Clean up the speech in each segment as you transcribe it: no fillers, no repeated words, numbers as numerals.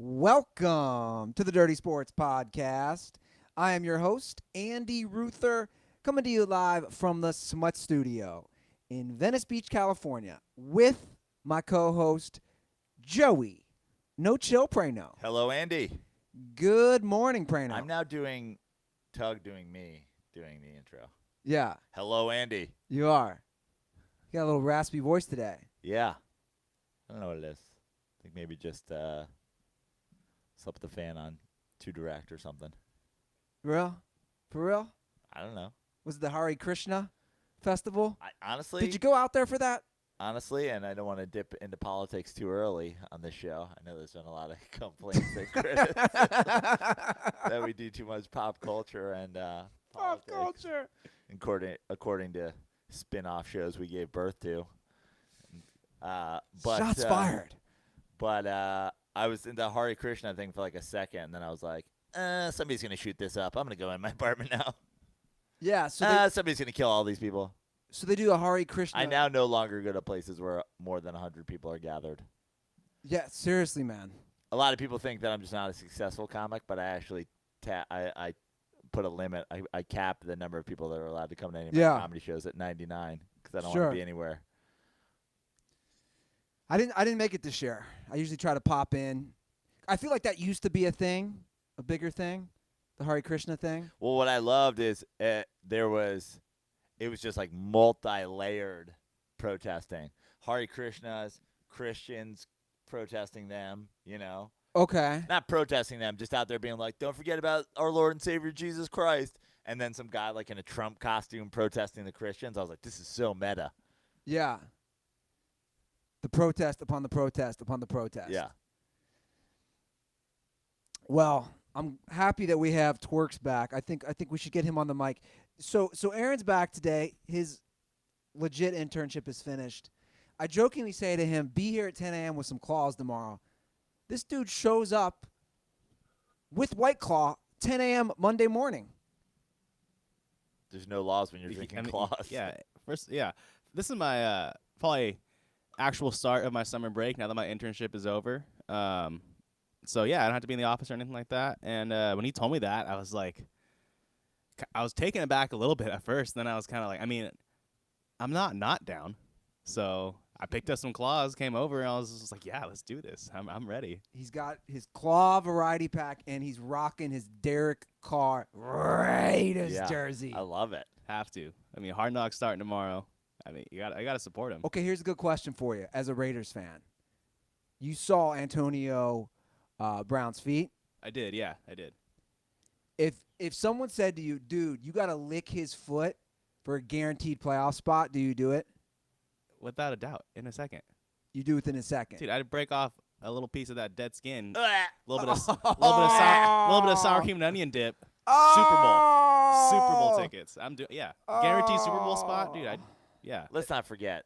Welcome to the Dirty Sports Podcast. I am your host, Andy Ruther, coming to you live from the Smut Studio in Venice Beach, California, with my co-host, Joey. No chill, Prano. Hello, Andy. Good morning, Prano. I'm now doing Tug doing me doing the intro. Yeah, Hello, Andy. you are. You got a little raspy voice today. Yeah. I don't know what it is. I think maybe just slept the fan on too direct or something. Real? For real? I don't know. Was it the Hare Krishna festival? Honestly, Did you go out there for that? Honestly, and I don't want to dip into politics too early on this show. I know there's been a lot of complaints and critics that we do too much pop culture and Pop politics, culture. according to spin-off shows we gave birth to. But Shots fired. But I was in the Hare Krishna thing for like a second, and then I was like, somebody's going to shoot this up. I'm going to go in my apartment now. Yeah, so somebody's going to kill all these people. So they do a Hare Krishna. I now no longer go to places where more than 100 people are gathered. Yeah, seriously, man. A lot of people think that I'm just not a successful comic, but I actually I put a limit. I cap the number of people that are allowed to come to any of my comedy shows at 99 because I don't want to be anywhere. I didn't make it this year. I usually try to pop in. I feel like that used to be a thing, a bigger thing, the Hare Krishna thing. Well, what I loved is it was just like multi-layered protesting. Hare Krishnas, Christians protesting them, you know. Okay. Not protesting them, just out there being like, don't forget about our Lord and Savior Jesus Christ. And then some guy like in a Trump costume protesting the Christians. I was like, this is so meta. Yeah. The protest upon the protest upon the protest. Yeah. Well, I'm happy that we have Twerks back. I think we should get him on the mic. So Aaron's back today. His legit internship is finished. I jokingly say to him, be here at 10 a.m. with some claws tomorrow. This dude shows up with White Claw 10 a.m. Monday morning. There's no laws when you're drinking claws. Yeah. This is my probably actual start of my summer break now that my internship is over. So, yeah, I don't have to be in the office or anything like that. And when he told me that, I was like, I was taken aback a little bit at first. Then I was kind of like, I mean, I'm not down. So I picked up some claws, came over, and I was just like, yeah, let's do this. I'm ready. He's got his claw variety pack, and he's rocking his Derek Carr Raiders jersey. I love it. Have to. I mean, Hard Knocks starting tomorrow. I mean, I got to support him. Okay, here's a good question for you as a Raiders fan. You saw Antonio Brown's feet? I did, yeah, I did. If someone said to you, dude, you got to lick his foot for a guaranteed playoff spot, do you do it? Without a doubt, in a second. You do within a second. Dude, I'd break off a little piece of that dead skin, a little bit of sour cream and onion dip. Super Bowl tickets. Guaranteed Super Bowl spot, dude. Let's not forget,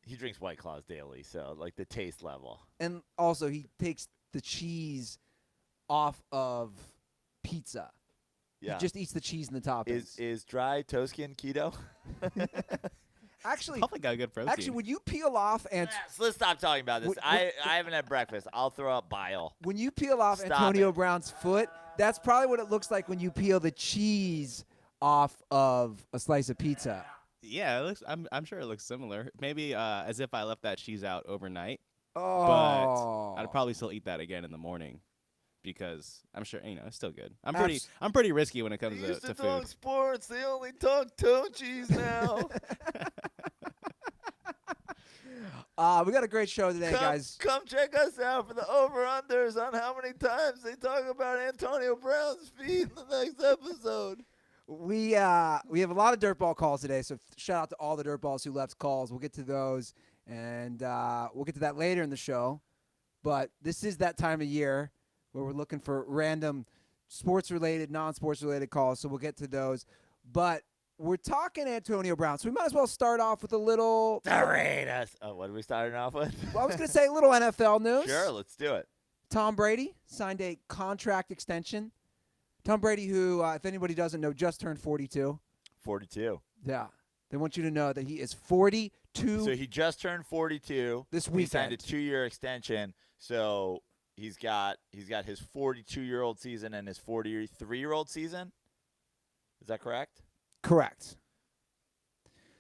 he drinks White Claws daily, so like the taste level. And also, he takes the cheese off of pizza. Yeah. He just eats the cheese and the toppings. Is dry toe skin keto? Actually, probably got good protein. Actually, when you peel off let's stop talking about this. I haven't had breakfast. I'll throw up bile. When you peel off Antonio Brown's foot, that's probably what it looks like when you peel the cheese off of a slice of pizza. Yeah, it looks. I'm sure it looks similar. Maybe as if I left that cheese out overnight. Oh. But I'd probably still eat that again in the morning, because I'm sure it's still good. I'm pretty risky when it comes to food. Talk sports. They only talk toe cheese now. We got a great show today, guys. Come check us out for the over-unders on how many times they talk about Antonio Brown's feet in the next episode. We have a lot of DirtBall calls today, so shout out to all the Dirtballs who left calls. We'll get to those, and we'll get to that later in the show. But this is that time of year where we're looking for random sports-related, non-sports-related calls, so we'll get to those. But we're talking Antonio Brown, so we might as well start off with a little – The Raiders. Oh, what are we starting off with? Well, I was going to say a little NFL news. Sure, let's do it. Tom Brady signed a contract extension. Tom Brady, who, if anybody doesn't know, just turned 42. 42. Yeah. They want you to know that he is 42. So he just turned 42. This weekend. He signed a 2-year extension. So he's got his 42-year-old season and his 43-year-old season. Is that correct? Correct.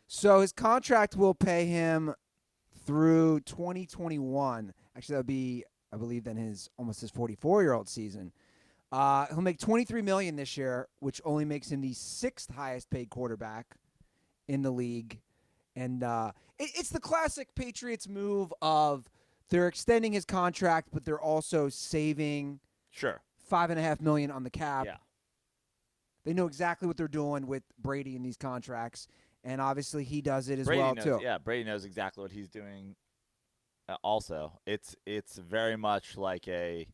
So his contract will pay him through 2021. Actually, that would be, I believe, then his 44-year-old season. He'll make $23 million this year, which only makes him the 6th highest paid quarterback in the league. And it's the classic Patriots move of they're extending his contract, but they're also saving Sure. $5.5 million on the cap. Yeah. They know exactly what they're doing with Brady in these contracts, and obviously he does it as Brady well knows, too. Yeah, Brady knows exactly what he's doing. Also, it's very much like a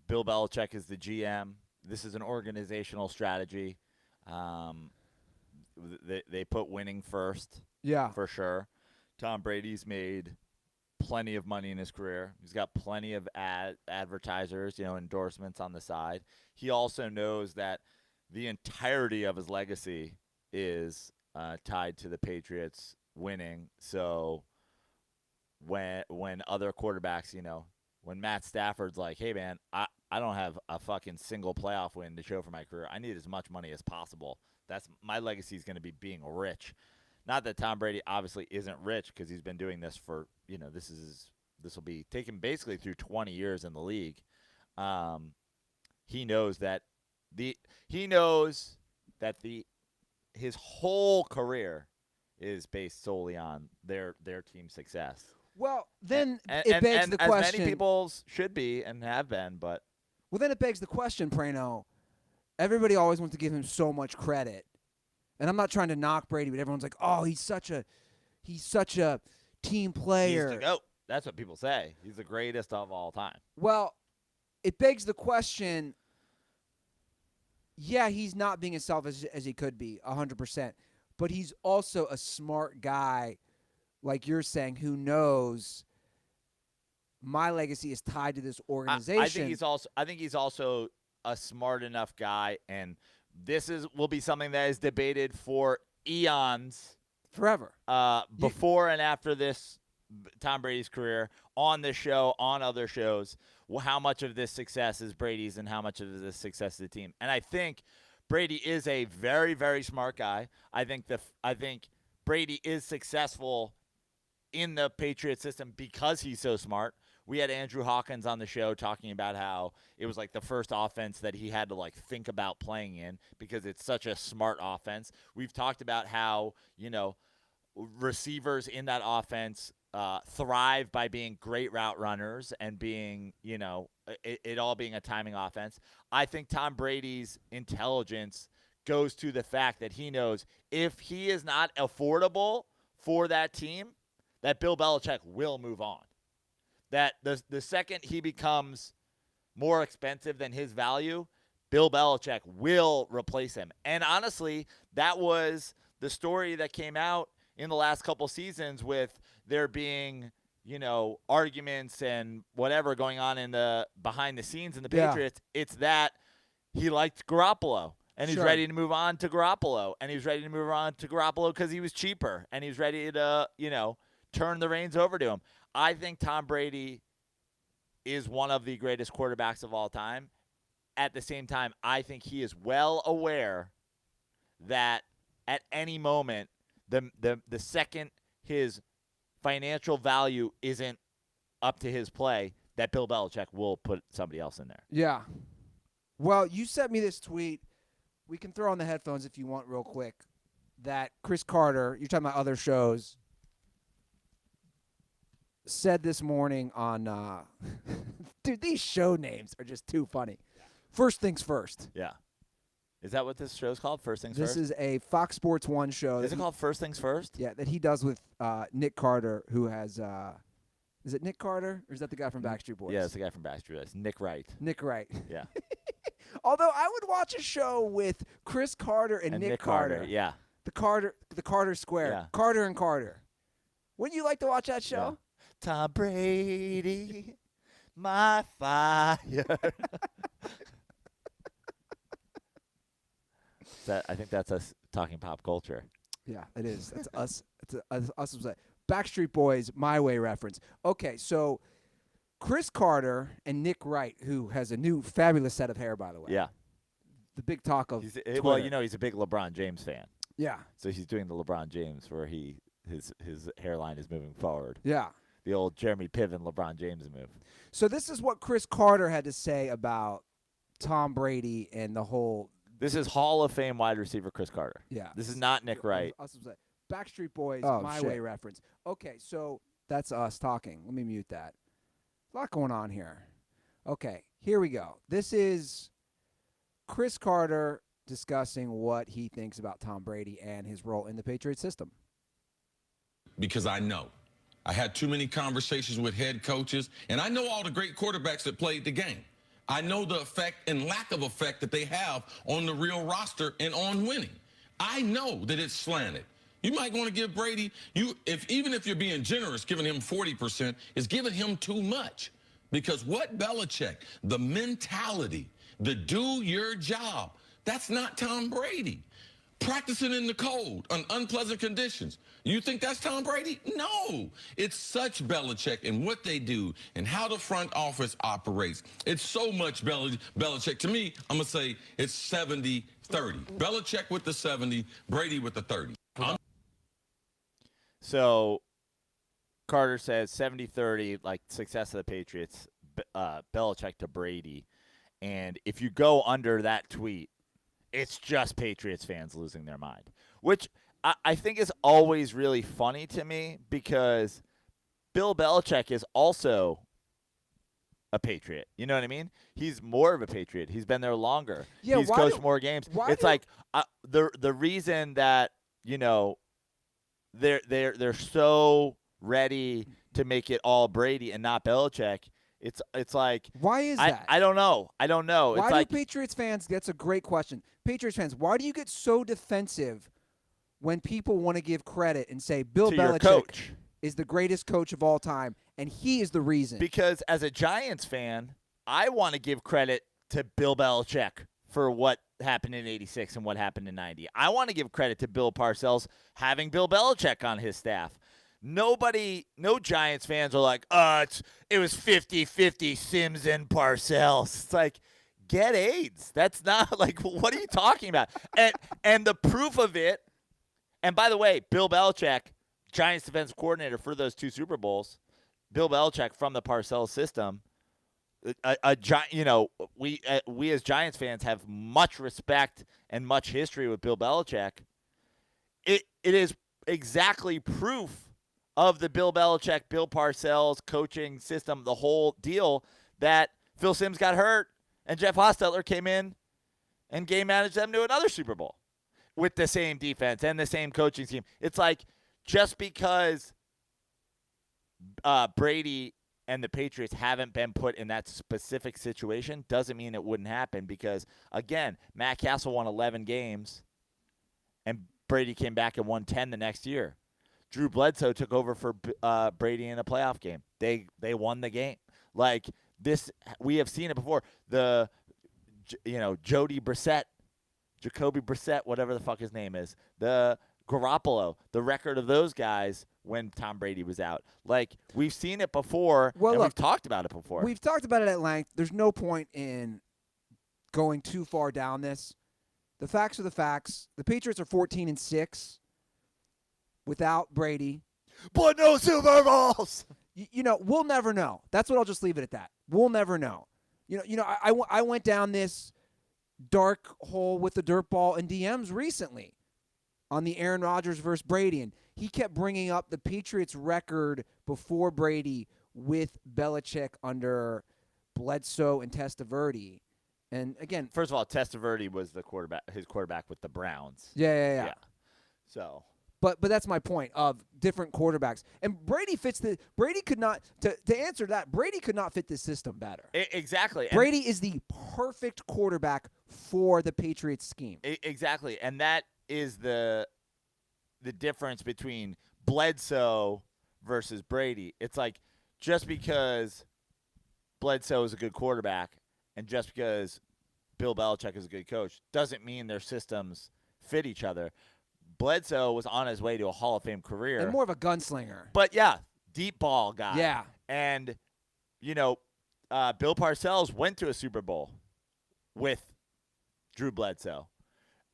Bill Belichick is the GM. This is an organizational strategy. They put winning first. Yeah. For sure. Tom Brady's made plenty of money in his career. He's got plenty of advertisers, endorsements on the side. He also knows that the entirety of his legacy is tied to the Patriots winning. So when other quarterbacks, when Matt Stafford's like, hey, man, I don't have a fucking single playoff win to show for my career. I need as much money as possible. That's my legacy is going to be being rich. Not that Tom Brady obviously isn't rich because he's been doing this for, this will be taken basically through 20 years in the league. He knows that his whole career is based solely on their team's success. Well, then it begs the question. As many people should be and have been, but. Well, then it begs the question, Prano. Everybody always wants to give him so much credit. And I'm not trying to knock Brady, but everyone's like, "Oh, he's such a team player." He's the GOAT. That's what people say. He's the greatest of all time. Well, it begs the question. Yeah, he's not being as selfish as he could be, 100%. But he's also a smart guy, like you're saying, who knows my legacy is tied to this organization. I think he's also a smart enough guy, and this will be something that is debated for eons, forever, before and after this Tom Brady's career, on this show, on other shows. How much of this success is Brady's and how much of this success is the team? And I think Brady is a very, very smart guy. I think Brady is successful in the Patriot system because he's so smart. We had Andrew Hawkins on the show talking about how it was like the first offense that he had to think about playing in because it's such a smart offense. We've talked about how, receivers in that offense thrive by being great route runners and being, it all being a timing offense. I think Tom Brady's intelligence goes to the fact that he knows if he is not affordable for that team, that Bill Belichick will move on. That the second he becomes more expensive than his value, Bill Belichick will replace him. And honestly, that was the story that came out in the last couple seasons with there being, arguments and whatever going on in the behind the scenes in the Patriots. It's that he liked Garoppolo. And he's ready to move on to Garoppolo. And he was ready to move on to Garoppolo because he was cheaper. And he was ready to, turn the reins over to him. I think Tom Brady is one of the greatest quarterbacks of all time. At the same time, I think he is well aware that at any moment, the second his financial value isn't up to his play, that Bill Belichick will put somebody else in there. Yeah. Well, you sent me this tweet. We can throw on the headphones if you want real quick. That Chris Carter, you're talking about other shows, said this morning on dude, these show names are just too funny. Yeah. First Things First. Yeah. Is that what this show's called? First Things First? This is a Fox Sports 1 show. Is it called First Things First? Yeah, that he does with Nick Carter, who has is it Nick Carter? Or is that the guy from Backstreet Boys? Yeah, it's the guy from Backstreet Boys. Nick Wright. Nick Wright. Yeah. Although I would watch a show with Chris Carter and Nick Carter. Yeah. The Carter Square. Yeah. Carter and Carter. Wouldn't you like to watch that show? Yeah. Tom Brady, my fire. I think that's us talking pop culture. Yeah, it is. That's us. It's us. Backstreet Boys, My Way reference. Okay, so Chris Carter and Nick Wright, who has a new fabulous set of hair, by the way. Yeah. The big talk of Well, Twitter. he's a big LeBron James fan. Yeah. So he's doing the LeBron James where his hairline is moving forward. Yeah. The old Jeremy Piven LeBron James move. So this is what Chris Carter had to say about Tom Brady and the whole. This is Hall of Fame wide receiver Chris Carter. Yeah. This is not Nick Wright. I was gonna say, Backstreet Boys, Oh, My shit. Way reference. Okay, so that's us talking. Let me mute that. A lot going on here. Okay, here we go. This is Chris Carter discussing what he thinks about Tom Brady and his role in the Patriot system. Because I know. I had too many conversations with head coaches, and I know all the great quarterbacks that played the game. I know the effect and lack of effect that they have on the real roster and on winning. I know that it's slanted. You might want to give Brady, even if you're being generous, giving him 40% is giving him too much. Because what Belichick, the mentality, the do your job, that's not Tom Brady. Practicing in the cold, on unpleasant conditions. You think that's Tom Brady? No. It's such Belichick and what they do and how the front office operates. It's so much Belichick. To me, I'm going to say it's 70-30. Belichick with the 70, Brady with the 30. So Carter says 70-30, like success of the Patriots, Belichick to Brady. And if you go under that tweet, it's just Patriots fans losing their mind, which I think is always really funny to me because Bill Belichick is also a Patriot. You know what I mean? He's more of a Patriot. He's been there longer. Yeah, He's coached more games. It's like the reason that, you know, they're so ready to make it all Brady and not Belichick. It's like, why is that? I don't know. Why it's like, do Patriots fans? That's a great question. Patriots fans, why do you get so defensive when people want to give credit and say Bill to your Belichick coach is the greatest coach of all time and he is the reason? Because as a Giants fan, I want to give credit to Bill Belichick for what happened in '86 and what happened in '90. I want to give credit to Bill Parcells having Bill Belichick on his staff. No Giants fans are like, it was 50-50 Sims and Parcells. It's like, get AIDS. That's not like, what are you talking about? And the proof of it, and by the way, Bill Belichick, Giants defensive coordinator for those 2 Super Bowls, Bill Belichick from the Parcells system, we as Giants fans have much respect and much history with Bill Belichick. It is exactly proof of the Bill Belichick, Bill Parcells coaching system, the whole deal, that Phil Simms got hurt and Jeff Hostetler came in and game managed them to another Super Bowl with the same defense and the same coaching scheme. It's like, just because Brady and the Patriots haven't been put in that specific situation doesn't mean it wouldn't happen because, again, Matt Castle won 11 games and Brady came back and won 10 the next year. Drew Bledsoe took over for Brady in a playoff game. They won the game. Like this, we have seen it before. Jacoby Brissett, whatever the fuck his name is, the Garoppolo, the record of those guys when Tom Brady was out. Like, we've seen it before, we've talked about it before. We've talked about it at length. There's no point in going too far down this. The facts are the facts. The Patriots are 14-6 without Brady. But no Super Bowls! We'll never know. That's what I'll just leave it at that. We'll never know. I went down this dark hole with the dirtball and DMs recently on the Aaron Rodgers versus Brady, and he kept bringing up the Patriots' record before Brady with Belichick under Bledsoe and Testaverde. And again, first of all, Testaverde was his quarterback with the Browns. Yeah. So, but that's my point of different quarterbacks. And Brady could not to answer that. Brady could not fit this system better. Exactly. Brady is the perfect quarterback for the Patriots scheme. Exactly, and that is the difference between Bledsoe versus Brady. It's like, just because Bledsoe is a good quarterback and just because Bill Belichick is a good coach doesn't mean their systems fit each other. Bledsoe was on his way to a Hall of Fame career. And more of a gunslinger. But, yeah, deep ball guy. Yeah. And Bill Parcells went to a Super Bowl with Drew Bledsoe.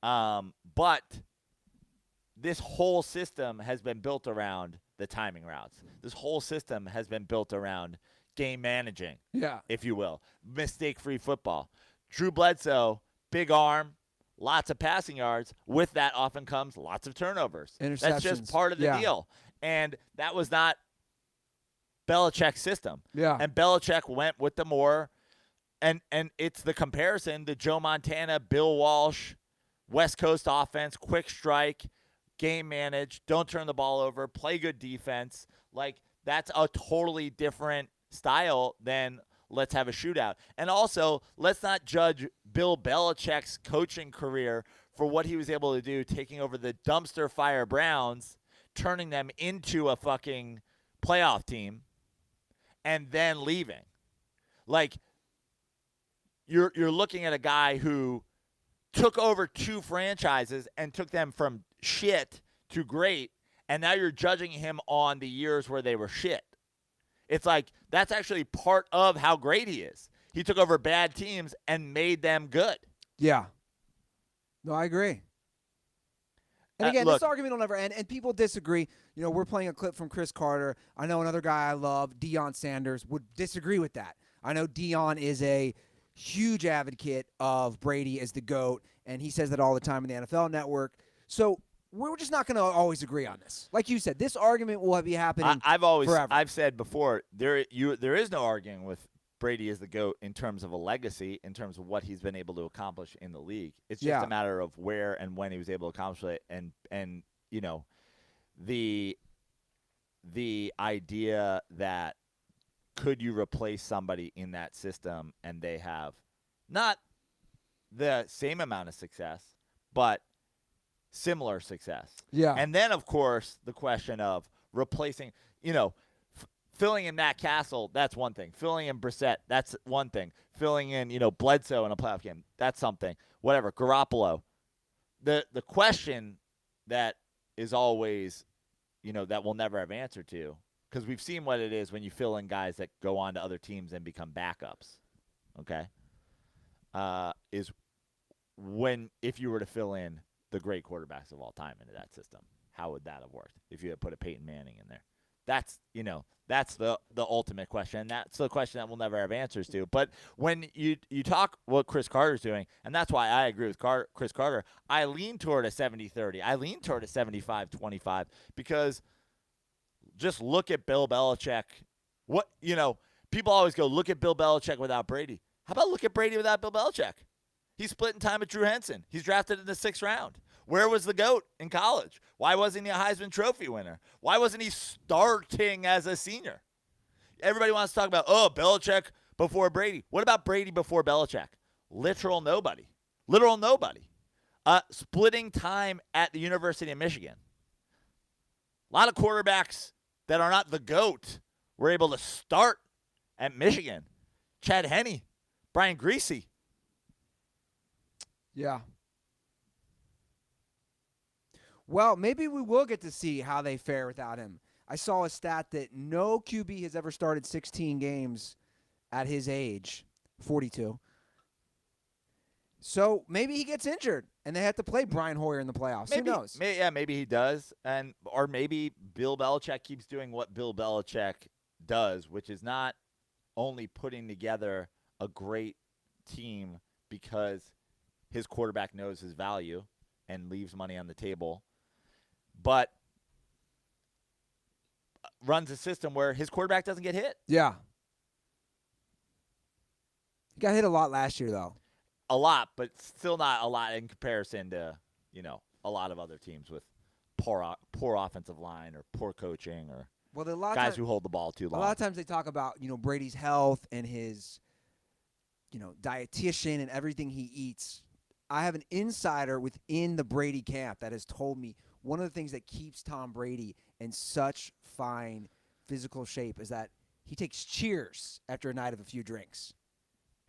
But this whole system has been built around the timing routes. This whole system has been built around game managing, if you will, mistake-free football. Drew Bledsoe, big arm, lots of passing yards. With that often comes lots of turnovers. Interceptions. That's just part of the deal. And that was not Belichick's system. Yeah. And Belichick went with the more, and it's the comparison, the Joe Montana, Bill Walsh, West Coast offense, quick strike, game manage, don't turn the ball over, play good defense. Like, that's a totally different style than let's have a shootout. And also, let's not judge Bill Belichick's coaching career for what he was able to do, taking over the dumpster fire Browns, turning them into a fucking playoff team, and then leaving. Like, you're looking at a guy who took over 2 franchises and took them from shit to great, and now you're judging him on the years where they were shit. It's like, that's actually part of how great he is. He took over bad teams and made them good. Yeah. No, I agree. And again, look, this argument will never end, and people disagree. We're playing a clip from Chris Carter. I know another guy I love, Deion Sanders, would disagree with that. I know Deion is a huge advocate of Brady as the GOAT, and he says that all the time in the NFL Network. So we're just not going to always agree on this. Like you said, this argument will be happening forever. I've said before, there is no arguing with Brady as the GOAT in terms of a legacy, in terms of what he's been able to accomplish in the league. It's just a matter of where and when he was able to accomplish it, and the idea that could you replace somebody in that system and they have not the same amount of success, but similar success. Yeah. And then, of course, the question of replacing, filling in Matt Castle, that's one thing. Filling in Brissett, that's one thing. Filling in, Bledsoe in a playoff game, that's something. Whatever, Garoppolo. The question that is always, that we'll never have answer to, because we've seen what it is when you fill in guys that go on to other teams and become backups, okay, is if you were to fill in the great quarterbacks of all time into that system, how would that have worked if you had put a Peyton Manning in there? That's the ultimate question, and that's the question that we'll never have answers to. But when you talk what Chris Carter's doing, and that's why I agree with Chris Carter, I lean toward a 70-30. I lean toward a 75-25 because just look at Bill Belichick. People always go, look at Bill Belichick without Brady. How about look at Brady without Bill Belichick? He's splitting time with Drew Henson. He's drafted in the 6th round. Where was the GOAT in college? Why wasn't he a Heisman Trophy winner? Why wasn't he starting as a senior? Everybody wants to talk about, Belichick before Brady. What about Brady before Belichick? Literal nobody. Splitting time at the University of Michigan. A lot of quarterbacks that are not the GOAT were able to start at Michigan. Chad Henne, Brian Griese. Yeah. Well, maybe we will get to see how they fare without him. I saw a stat that no QB has ever started 16 games at his age, 42. So maybe he gets injured, and they have to play Brian Hoyer in the playoffs. Maybe, who knows? Maybe he does, or maybe Bill Belichick keeps doing what Bill Belichick does, which is not only putting together a great team because his quarterback knows his value and leaves money on the table, but runs a system where his quarterback doesn't get hit. Yeah. He got hit a lot last year, though. A lot, but still not a lot in comparison to, a lot of other teams with poor offensive line or poor coaching or guys who hold the ball too long. A lot of times they talk about, Brady's health and his, dietitian and everything he eats. I have an insider within the Brady camp that has told me one of the things that keeps Tom Brady in such fine physical shape is that he takes cheers after a night of a few drinks.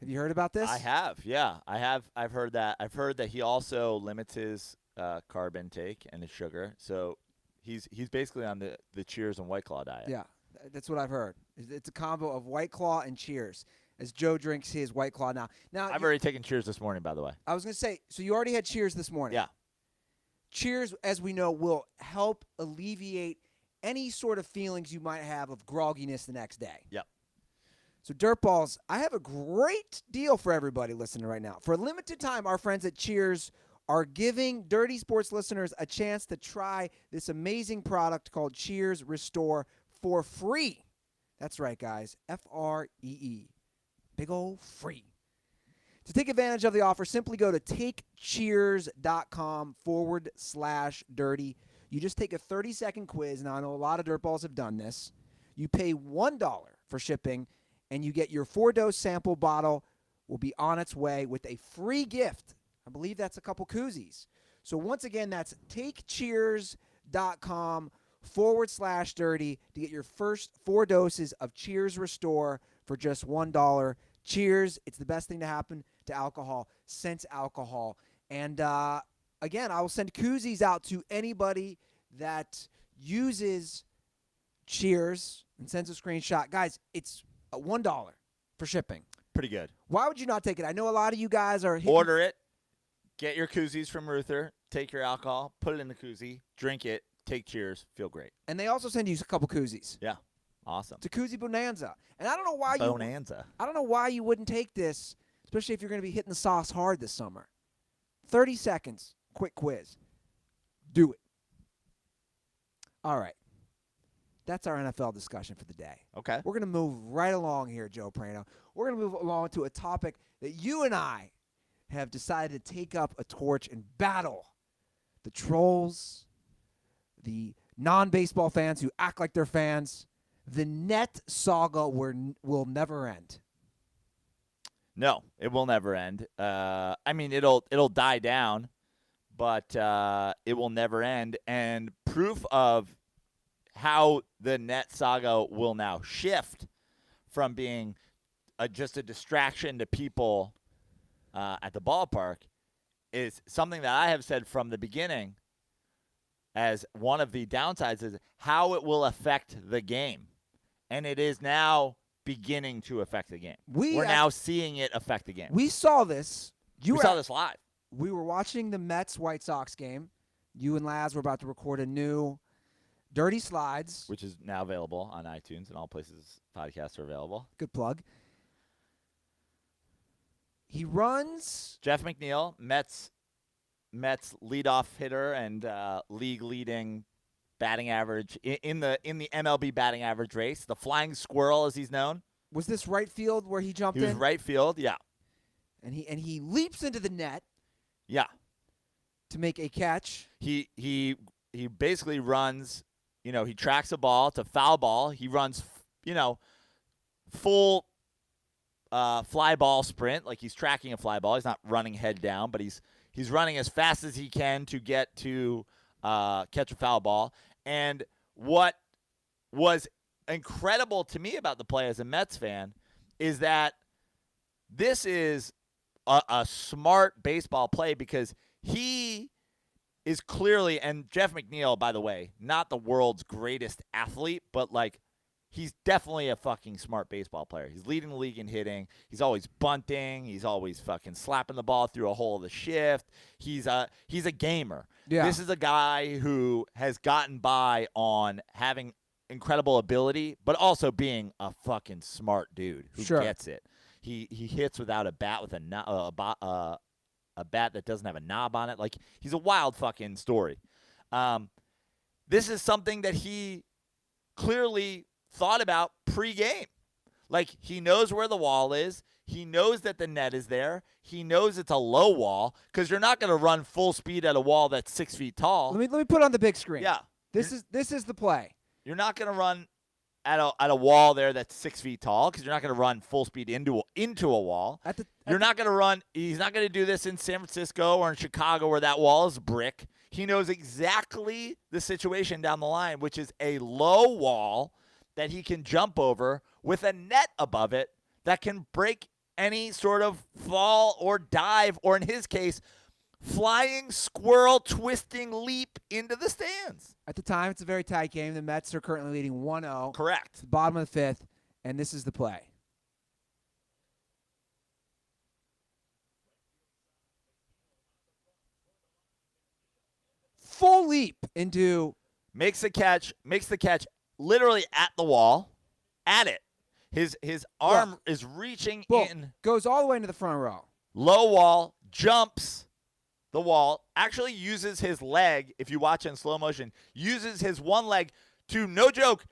Have you heard about this? I have, yeah. I've heard that. I've heard that he also limits his carb intake and his sugar. So he's basically on the Cheers and White Claw diet. Yeah. That's what I've heard. It's a combo of White Claw and Cheers. As Joe drinks his White Claw now. I've already taken Cheers this morning, by the way. I was going to say, so you already had Cheers this morning. Yeah. Cheers, as we know, will help alleviate any sort of feelings you might have of grogginess the next day. Yep. So, Dirtballs, I have a great deal for everybody listening right now. For a limited time, our friends at Cheers are giving Dirty Sports listeners a chance to try this amazing product called Cheers Restore for free. That's right, guys. Free. Big old free. To take advantage of the offer, simply go to takecheers.com/dirty. You just take a 30-second quiz. Now, I know a lot of Dirtballs have done this. You pay $1 for shipping, and you get your 4-dose sample bottle will be on its way with a free gift. I believe that's a couple koozies. So once again, that's takecheers.com/dirty to get your first 4 doses of Cheers Restore for just $1. Cheers. It's the best thing to happen to alcohol since alcohol. And again, I will send koozies out to anybody that uses Cheers and sends a screenshot. Guys, it's $1 for shipping. Pretty good. Why would you not take it? I know a lot of you guys are hitting. Order it. Get your koozies from Ruther. Take your alcohol. Put it in the koozie. Drink it. Take Cheers. Feel great. And they also send you a couple koozies. Yeah. Awesome. It's a koozie bonanza. And I don't know why you wouldn't take this, especially if you're going to be hitting the sauce hard this summer. 30 seconds, quick quiz. Do it. All right. That's our NFL discussion for the day. Okay. We're going to move right along here, Joe Prano. We're going to move along to a topic that you and I have decided to take up a torch and battle the trolls, the non-baseball fans who act like they're fans. The net saga will never end. No, it will never end. I mean, it'll die down, but it will never end. And proof of how the net saga will now shift from being just a distraction to people at the ballpark is something that I have said from the beginning as one of the downsides is how it will affect the game. And it is now beginning to affect the game. We're now seeing it affect the game. We saw this. We saw this live. We were watching the Mets-White Sox game. You and Laz were about to record a new Dirty Slides. Which is now available on iTunes and all places podcasts are available. Good plug. He runs. Jeff McNeil, Mets leadoff hitter and league-leading batting average in the MLB batting average race. The flying squirrel, as he's known. Was this right field where he jumped in? He was right field, yeah. And he leaps into the net. Yeah. To make a catch. He basically runs, he tracks a ball to foul ball. He runs, full fly ball sprint, like he's tracking a fly ball. He's not running head down, but he's running as fast as he can to get to catch a foul ball. And what was incredible to me about the play as a Mets fan is that this is a smart baseball play because he is clearly, and Jeff McNeil, by the way, not the world's greatest athlete, but he's definitely a fucking smart baseball player. He's leading the league in hitting. He's always bunting. He's always fucking slapping the ball through a hole of the shift. He's a gamer. Yeah. This is a guy who has gotten by on having incredible ability, but also being a fucking smart dude who gets it. He hits without a bat with a bat that doesn't have a knob on it. He's a wild fucking story. This is something that he clearly thought about pre-game. He knows where the wall is. He knows that the net is there. He knows it's a low wall because you're not going to run full speed at a wall that's 6 feet tall. Let me put on the big screen. Yeah. This is the play. You're not going to run at a wall there that's 6 feet tall because you're not going to run full speed into a wall. You're not going to run. He's not going to do this in San Francisco or in Chicago where that wall is brick. He knows exactly the situation down the line, which is a low wall that he can jump over with a net above it that can break any sort of fall or dive, or in his case, flying squirrel twisting leap into the stands. At the time, it's a very tight game. The Mets are currently leading 1-0. Correct. Bottom of the fifth, and this is the play. Full leap into Makes the catch literally at the wall, at it. His arm is reaching boom, in. goes all the way into the front row. Low wall, jumps the wall, actually uses his leg, if you watch in slow motion, uses his one leg to, no joke,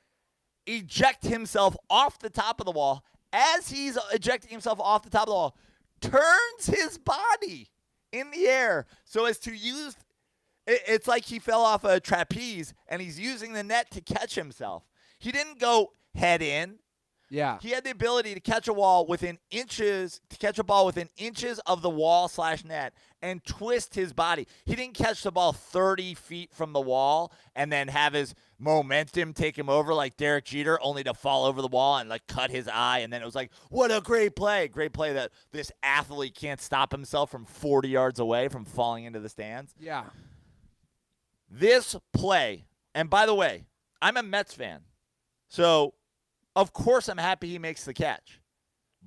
eject himself off the top of the wall. As he's ejecting himself off the top of the wall, turns his body in the air so as to use it's like he fell off a trapeze and he's using the net to catch himself. He didn't go head in. Yeah. He had the ability to catch a ball within inches of the wall/net and twist his body. He didn't catch the ball 30 feet from the wall and then have his momentum take him over like Derek Jeter, only to fall over the wall and like cut his eye. And then it was like, what a great play. Great play that this athlete can't stop himself from 40 yards away from falling into the stands. Yeah. This play, and by the way, I'm a Mets fan, so of course I'm happy he makes the catch.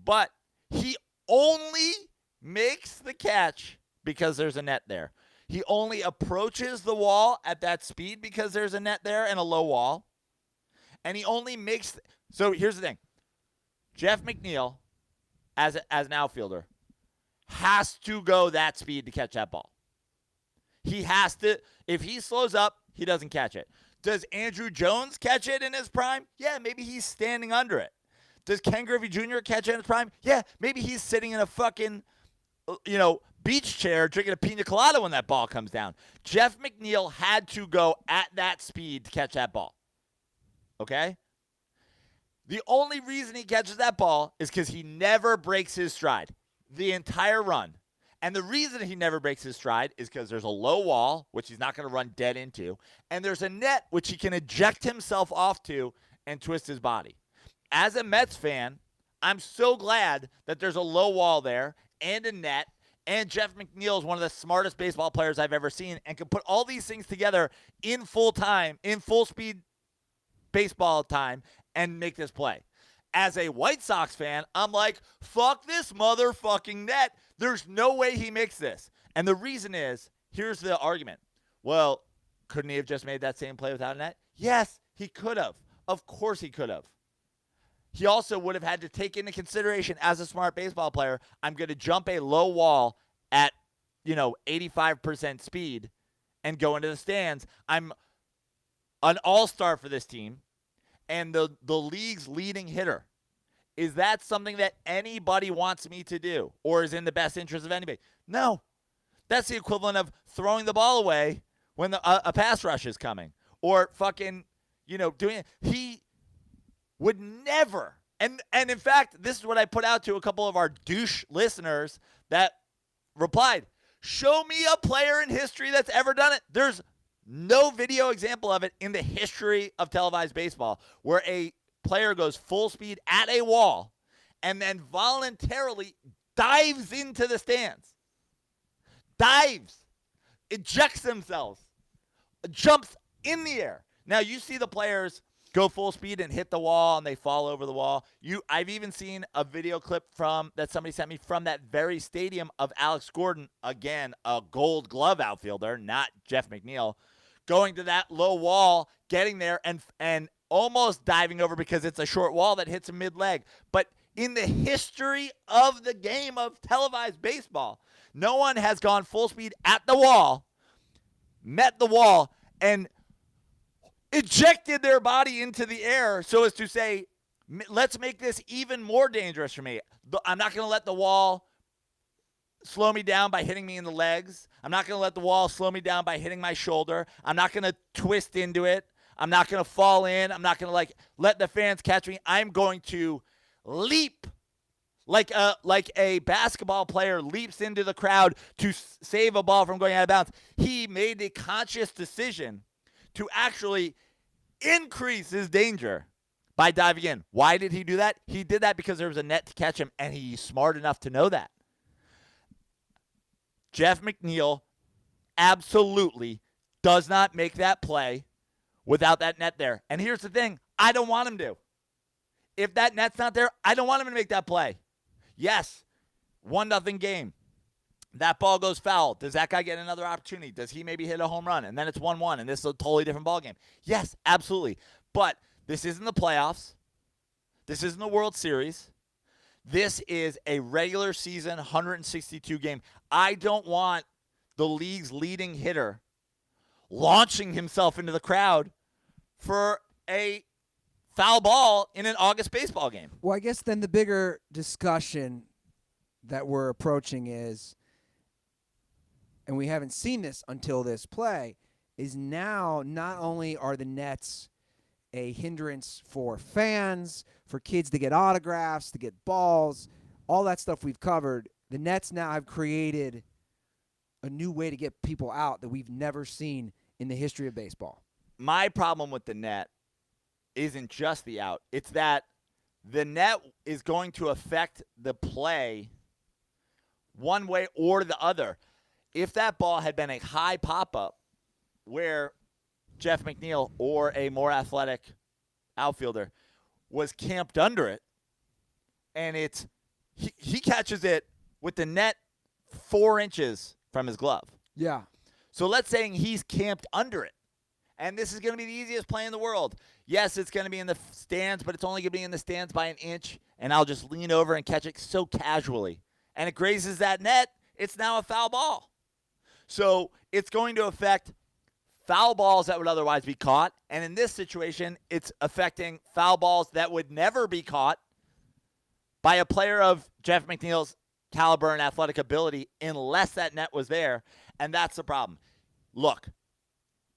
But he only makes the catch because there's a net there. He only approaches the wall at that speed because there's a net there and a low wall. And he only makes so here's the thing. Jeff McNeil, as an outfielder, has to go that speed to catch that ball. He has to. If he slows up, he doesn't catch it. Does Andrew Jones catch it in his prime? Yeah, maybe he's standing under it. Does Ken Griffey Jr. catch it in his prime? Yeah, maybe he's sitting in a fucking, beach chair drinking a pina colada when that ball comes down. Jeff McNeil had to go at that speed to catch that ball. Okay? The only reason he catches that ball is because he never breaks his stride the entire run. And the reason he never breaks his stride is because there's a low wall, which he's not going to run dead into, and there's a net which he can eject himself off to and twist his body. As a Mets fan, I'm so glad that there's a low wall there and a net, and Jeff McNeil is one of the smartest baseball players I've ever seen and can put all these things together in full speed baseball time, and make this play. As a White Sox fan, I'm like, fuck this motherfucking net. There's no way he makes this. And the reason is, here's the argument. Well, couldn't he have just made that same play without a net? Yes, he could have. Of course he could have. He also would have had to take into consideration, as a smart baseball player, I'm going to jump a low wall at, 85% speed and go into the stands. I'm an all-star for this team and the league's leading hitter. Is that something that anybody wants me to do or is in the best interest of anybody? No. That's the equivalent of throwing the ball away when a pass rush is coming or fucking, doing it. He would never. And in fact, this is what I put out to a couple of our douche listeners that replied, show me a player in history that's ever done it. There's no video example of it in the history of televised baseball where a player goes full speed at a wall and then voluntarily dives into the stands. Dives. Ejects themselves. Jumps in the air. Now, you see the players go full speed and hit the wall and they fall over the wall. I've even seen a video clip that somebody sent me from that very stadium of Alex Gordon, again, a Gold Glove outfielder, not Jeff McNeil, going to that low wall, getting there and almost diving over because it's a short wall that hits him mid-leg. But in the history of the game of televised baseball, no one has gone full speed at the wall, met the wall, and ejected their body into the air so as to say, let's make this even more dangerous for me. I'm not going to let the wall slow me down by hitting me in the legs. I'm not going to let the wall slow me down by hitting my shoulder. I'm not going to twist into it. I'm not going to fall in. I'm not going to let the fans catch me. I'm going to leap like a basketball player leaps into the crowd to save a ball from going out of bounds. He made a conscious decision to actually increase his danger by diving in. Why did he do that? He did that because there was a net to catch him, and he's smart enough to know that. Jeff McNeil absolutely does not make that play without that net there. And here's the thing. I don't want him to. If that net's not there, I don't want him to make that play. Yes, 1-0 game. That ball goes foul. Does that guy get another opportunity? Does he maybe hit a home run? And then it's 1-1, and this is a totally different ball game. Yes, absolutely. But this isn't the playoffs. This isn't the World Series. This is a regular season 162 game. I don't want the league's leading hitter launching himself into the crowd for a foul ball in an August baseball game. Well, I guess then the bigger discussion that we're approaching is, and we haven't seen this until this play, is now not only are the nets a hindrance for fans, for kids to get autographs, to get balls, all that stuff we've covered, the nets now have created a new way to get people out that we've never seen in the history of baseball. My problem with the net isn't just the out. It's that the net is going to affect the play one way or the other. If that ball had been a high pop-up where Jeff McNeil or a more athletic outfielder was camped under it, and he catches it with the net 4 inches from his glove. Yeah. So let's say he's camped under it, and this is going to be the easiest play in the world. Yes, it's going to be in the stands, but it's only going to be in the stands by an inch, and I'll just lean over and catch it so casually. And it grazes that net, it's now a foul ball. So it's going to affect foul balls that would otherwise be caught, and in this situation, it's affecting foul balls that would never be caught by a player of Jeff McNeil's caliber and athletic ability unless that net was there, and that's the problem. Look,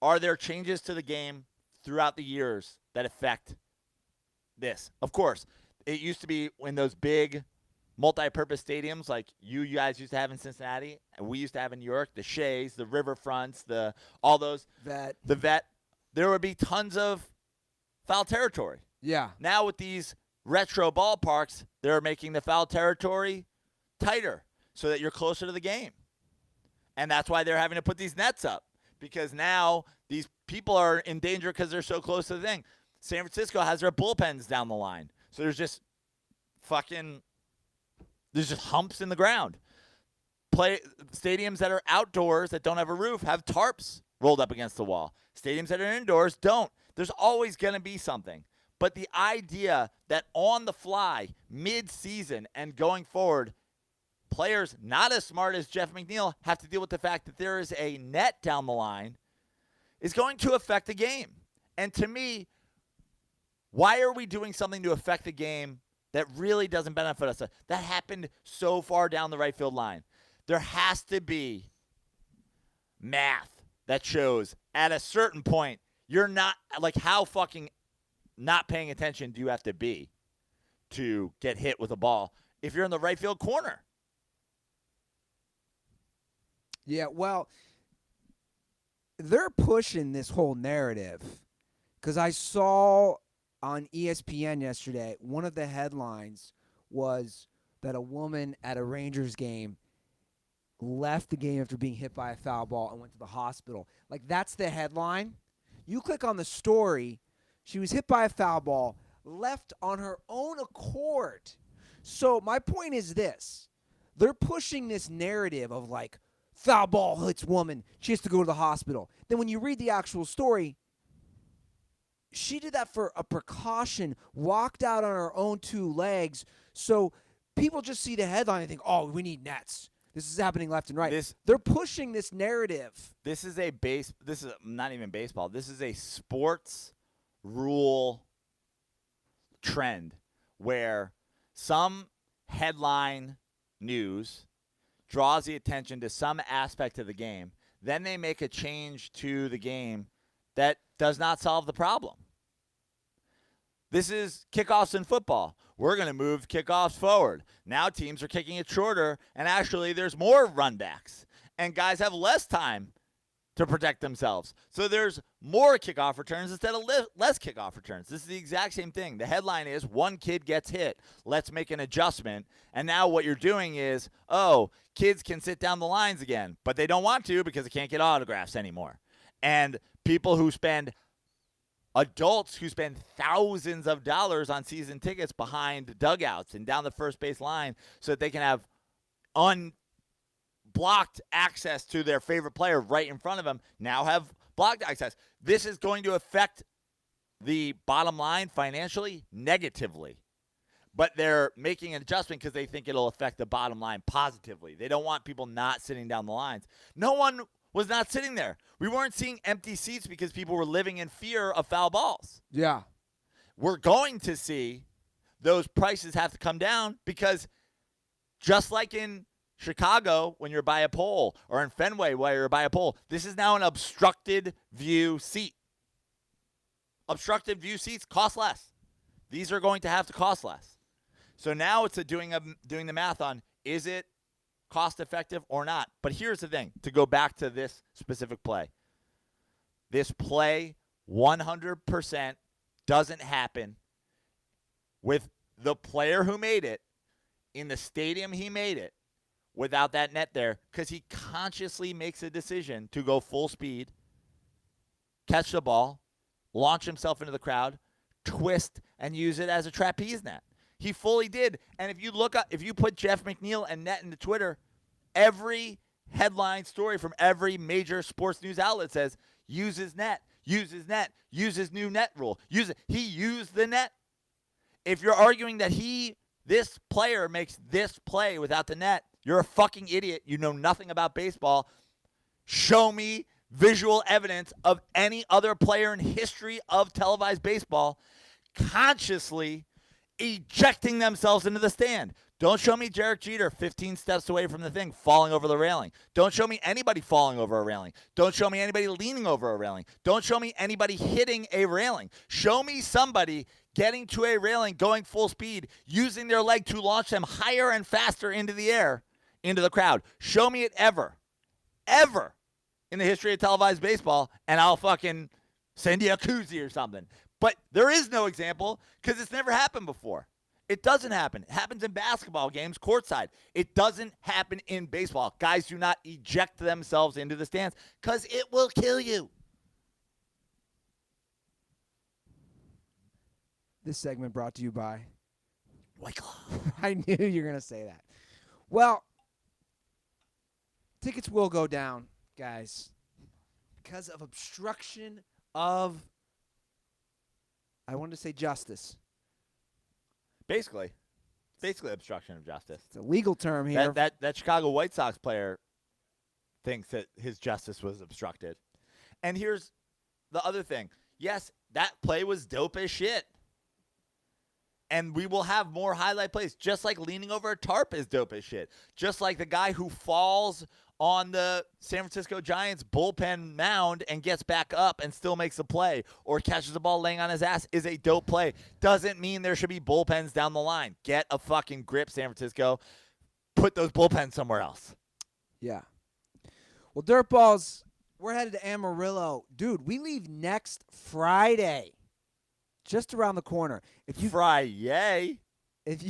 are there changes to the game throughout the years that affect this? Of course. It used to be in those big multi-purpose stadiums like you guys used to have in Cincinnati, and we used to have in New York, the Shays, the Riverfronts, all those. The Vet. There would be tons of foul territory. Yeah. Now with these retro ballparks, they're making the foul territory tighter so that you're closer to the game. And that's why they're having to put these nets up, because now these people are in danger because they're so close to the thing. San Francisco has their bullpens down the line. So there's just humps in the ground. Stadiums that are outdoors that don't have a roof have tarps rolled up against the wall. Stadiums that are indoors don't. There's always going to be something. But the idea that on the fly, mid-season and going forward, players not as smart as Jeff McNeil have to deal with the fact that there is a net down the line is going to affect the game. And to me, why are we doing something to affect the game that really doesn't benefit us? That happened so far down the right field line. There has to be math that shows at a certain point you're not, like, how fucking not paying attention do you have to be to get hit with a ball if you're in the right field corner? Yeah, well, they're pushing this whole narrative because I saw on ESPN yesterday, one of the headlines was that a woman at a Rangers game left the game after being hit by a foul ball and went to the hospital. Like, that's the headline. You click on the story, she was hit by a foul ball, left on her own accord. So my point is this. They're pushing this narrative of, like, foul ball hits woman, she has to go to the hospital. Then when you read the actual story, she did that for a precaution, walked out on her own 2 legs. So people just see the headline and think, oh, we need nets. This is happening left and right. They're pushing this narrative. This is not even baseball. This is a sports rule trend where some headline news draws the attention to some aspect of the game. Then they make a change to the game that does not solve the problem. This is kickoffs in football. We're going to move kickoffs forward. Now teams are kicking it shorter, and actually there's more runbacks. And guys have less time to protect themselves. So there's more kickoff returns instead of less kickoff returns. This is the exact same thing. The headline is one kid gets hit. Let's make an adjustment. And now what you're doing is, oh, kids can sit down the lines again, but they don't want to because they can't get autographs anymore. And adults who spend thousands of dollars on season tickets behind dugouts and down the first base line so that they can have blocked access to their favorite player right in front of them now have blocked access. This is going to affect the bottom line financially negatively. But they're making an adjustment because they think it'll affect the bottom line positively. They don't want people not sitting down the lines. No one was not sitting there. We weren't seeing empty seats because people were living in fear of foul balls. Yeah. We're going to see those prices have to come down because just like in Chicago when you're by a pole or in Fenway where you're by a pole, this is now an obstructed view seat. Obstructed view seats cost less. These are going to have to cost less. So now it's doing the math on, is it cost effective or not? But here's the thing, to go back to this specific play. This play 100% doesn't happen with the player who made it in the stadium he made it without that net there because he consciously makes a decision to go full speed, catch the ball, launch himself into the crowd, twist, and use it as a trapeze net. He fully did. And if you put Jeff McNeil and net into Twitter, every headline story from every major sports news outlet says, use his net, use his net, use his new net rule. He used the net. If you're arguing that this player makes this play without the net, you're a fucking idiot. You know nothing about baseball. Show me visual evidence of any other player in history of televised baseball consciously ejecting themselves into the stand. Don't show me Derek Jeter 15 steps away from the thing falling over the railing. Don't show me anybody falling over a railing. Don't show me anybody leaning over a railing. Don't show me anybody hitting a railing. Show me somebody getting to a railing, going full speed, using their leg to launch them higher and faster into the air, into the crowd. Show me it ever in the history of televised baseball, and I'll fucking send you a koozie or something. But there is no example because it's never happened before. It doesn't happen. It happens in basketball games courtside. It doesn't happen in baseball. Guys do not eject themselves into the stands because it will kill you. This segment brought to you by White Claw. I knew you were going to say that. Well, tickets will go down, guys, because of obstruction of, I wanted to say justice. Basically obstruction of justice. It's a legal term here. That Chicago White Sox player thinks that his justice was obstructed. And here's the other thing. Yes, that play was dope as shit. And we will have more highlight plays, just like leaning over a tarp is dope as shit. Just like the guy who falls on the San Francisco Giants bullpen mound and gets back up and still makes a play or catches the ball laying on his ass is a dope play. Doesn't mean there should be bullpens down the line. Get a fucking grip, San Francisco. Put those bullpens somewhere else. Yeah. Well, Dirtballs, we're headed to Amarillo. Dude, we leave next Friday. Just around the corner. If you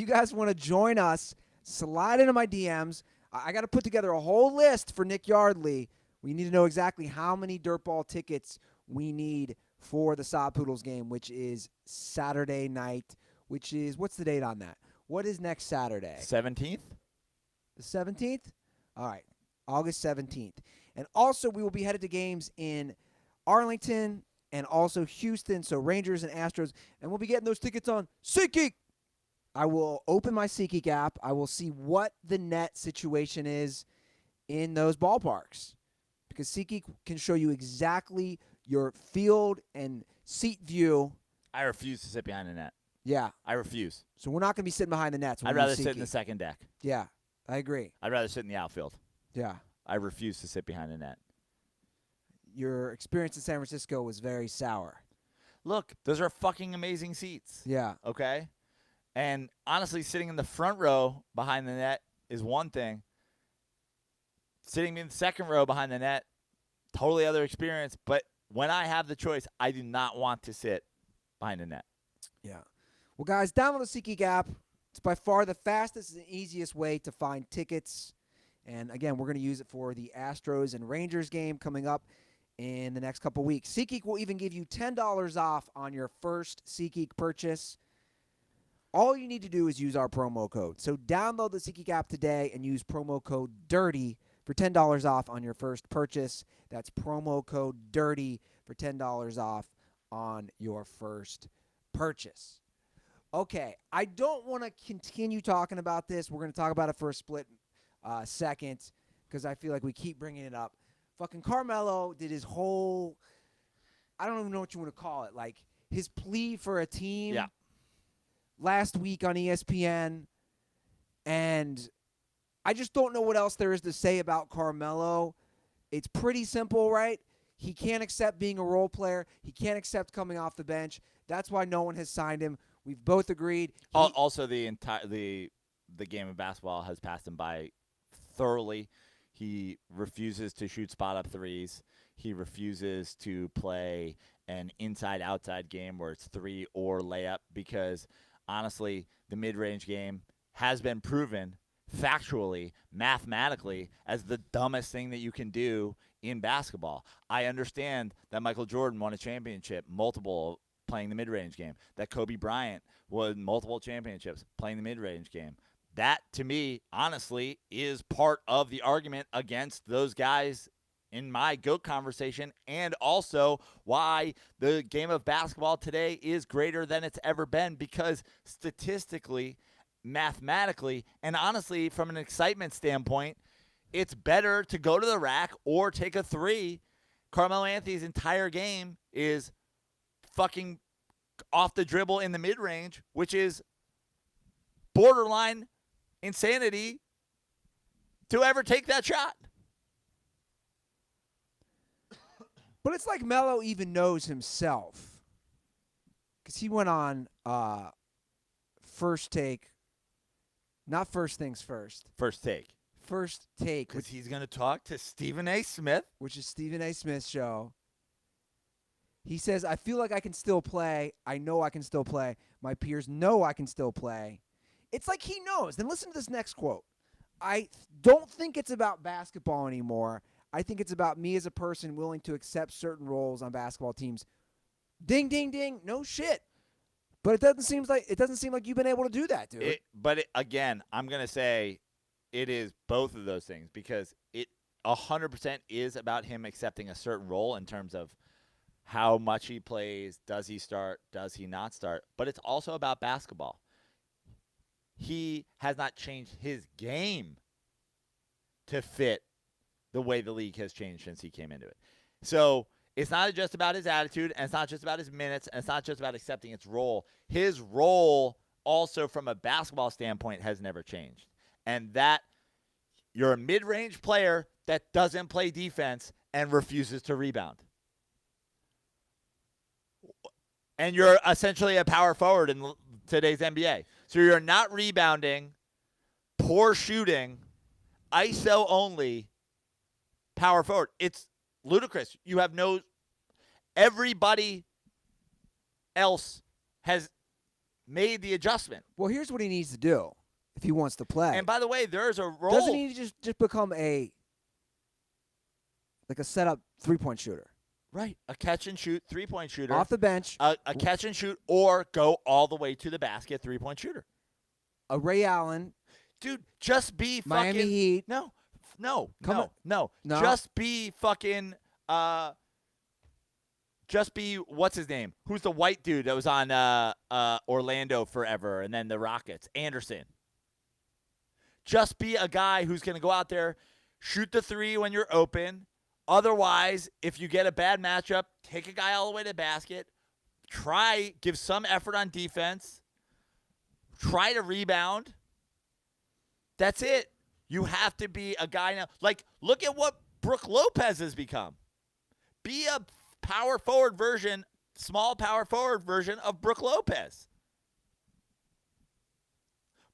guys want to join us, slide into my DMs. I got to put together a whole list for Nick Yardley. We need to know exactly how many Dirtball tickets we need for the Sod Poodles game, which is Saturday night, which is, what's the date on that? What is next Saturday? 17th? The 17th? All right, August 17th. And also, we will be headed to games in Arlington and also Houston, so Rangers and Astros. And we'll be getting those tickets on SeatGeek. I will open my SeatGeek app. I will see what the net situation is in those ballparks. Because SeatGeek can show you exactly your field and seat view. I refuse to sit behind the net. Yeah. I refuse. So we're not going to be sitting behind the nets. I'd rather sit in the second deck. Yeah, I agree. I'd rather sit in the outfield. Yeah. I refuse to sit behind the net. Your experience in San Francisco was very sour. Look, those are fucking amazing seats. Yeah. Okay? And honestly, sitting in the front row behind the net is one thing. Sitting in the second row behind the net totally other experience. But when I have the choice, I do not want to sit behind a net. Yeah. Well, guys, download the SeatGeek app. It's by far the fastest and easiest way to find tickets. And, again, we're going to use it for the Astros and Rangers game coming up in the next couple weeks. SeatGeek will even give you $10 off on your first SeatGeek purchase. All you need to do is use our promo code. So download the SeatGeek app today and use promo code DIRTY for $10 off on your first purchase. That's promo code DIRTY for $10 off on your first purchase. Okay, I don't want to continue talking about this. We're going to talk about it for a split second because I feel like we keep bringing it up. Fucking Carmelo did his whole, I don't even know what you want to call it, like his plea for a team last week on ESPN. And I just don't know what else there is to say about Carmelo. It's pretty simple, right? He can't accept being a role player. He can't accept coming off the bench. That's why no one has signed him. We've both agreed. Also, the game of basketball has passed him by thoroughly. He refuses to shoot spot-up threes. He refuses to play an inside-outside game where it's three or layup because, honestly, the mid-range game has been proven factually, mathematically, as the dumbest thing that you can do in basketball. I understand that Michael Jordan won a championship, multiple playing the mid-range game, that Kobe Bryant won multiple championships playing the mid-range game. That, to me, honestly, is part of the argument against those guys in my GOAT conversation, and also why the game of basketball today is greater than it's ever been, because statistically, mathematically, and honestly, from an excitement standpoint, it's better to go to the rack or take a three. Carmelo Anthony's entire game is fucking off the dribble in the mid-range, which is borderline insanity to ever take that shot. But it's like Melo even knows himself, because he went on First Take, not First Things First. First Take. First Take. Because he's going to talk to Stephen A. Smith. Which is Stephen A. Smith's show. He says, I feel like I can still play. I know I can still play. My peers know I can still play. It's like he knows. Then listen to this next quote. I don't think it's about basketball anymore. I think it's about me as a person willing to accept certain roles on basketball teams. Ding, ding, ding. No shit. But it doesn't seem like you've been able to do that, dude. Again, I'm going to say it is both of those things, because it 100% is about him accepting a certain role in terms of how much he plays, does he start, does he not start. But it's also about basketball. He has not changed his game to fit the way the league has changed since he came into it. So it's not just about his attitude, and it's not just about his minutes, and it's not just about accepting its role. His role also from a basketball standpoint has never changed. And that you're a mid-range player that doesn't play defense and refuses to rebound. And you're essentially a power forward in today's NBA. So you're not rebounding, poor shooting, ISO only, power forward. It's ludicrous. You have no – everybody else has made the adjustment. Well, here's what he needs to do if he wants to play. And by the way, there's a role. Doesn't he just become a setup three-point shooter? Right. A catch-and-shoot three-point shooter. Off the bench. A catch-and-shoot or go all the way to the basket three-point shooter. A Ray Allen. Dude, just be Miami fucking – Heat. No. No. Just be fucking just be, what's his name? Who's the white dude that was on Orlando forever and then the Rockets? Anderson. Just be a guy who's going to go out there, shoot the three when you're open. Otherwise, if you get a bad matchup, take a guy all the way to the basket. Give some effort on defense. Try to rebound. That's it. You have to be a guy now. Like, look at what Brook Lopez has become. Be a power forward version, small power forward version of Brook Lopez.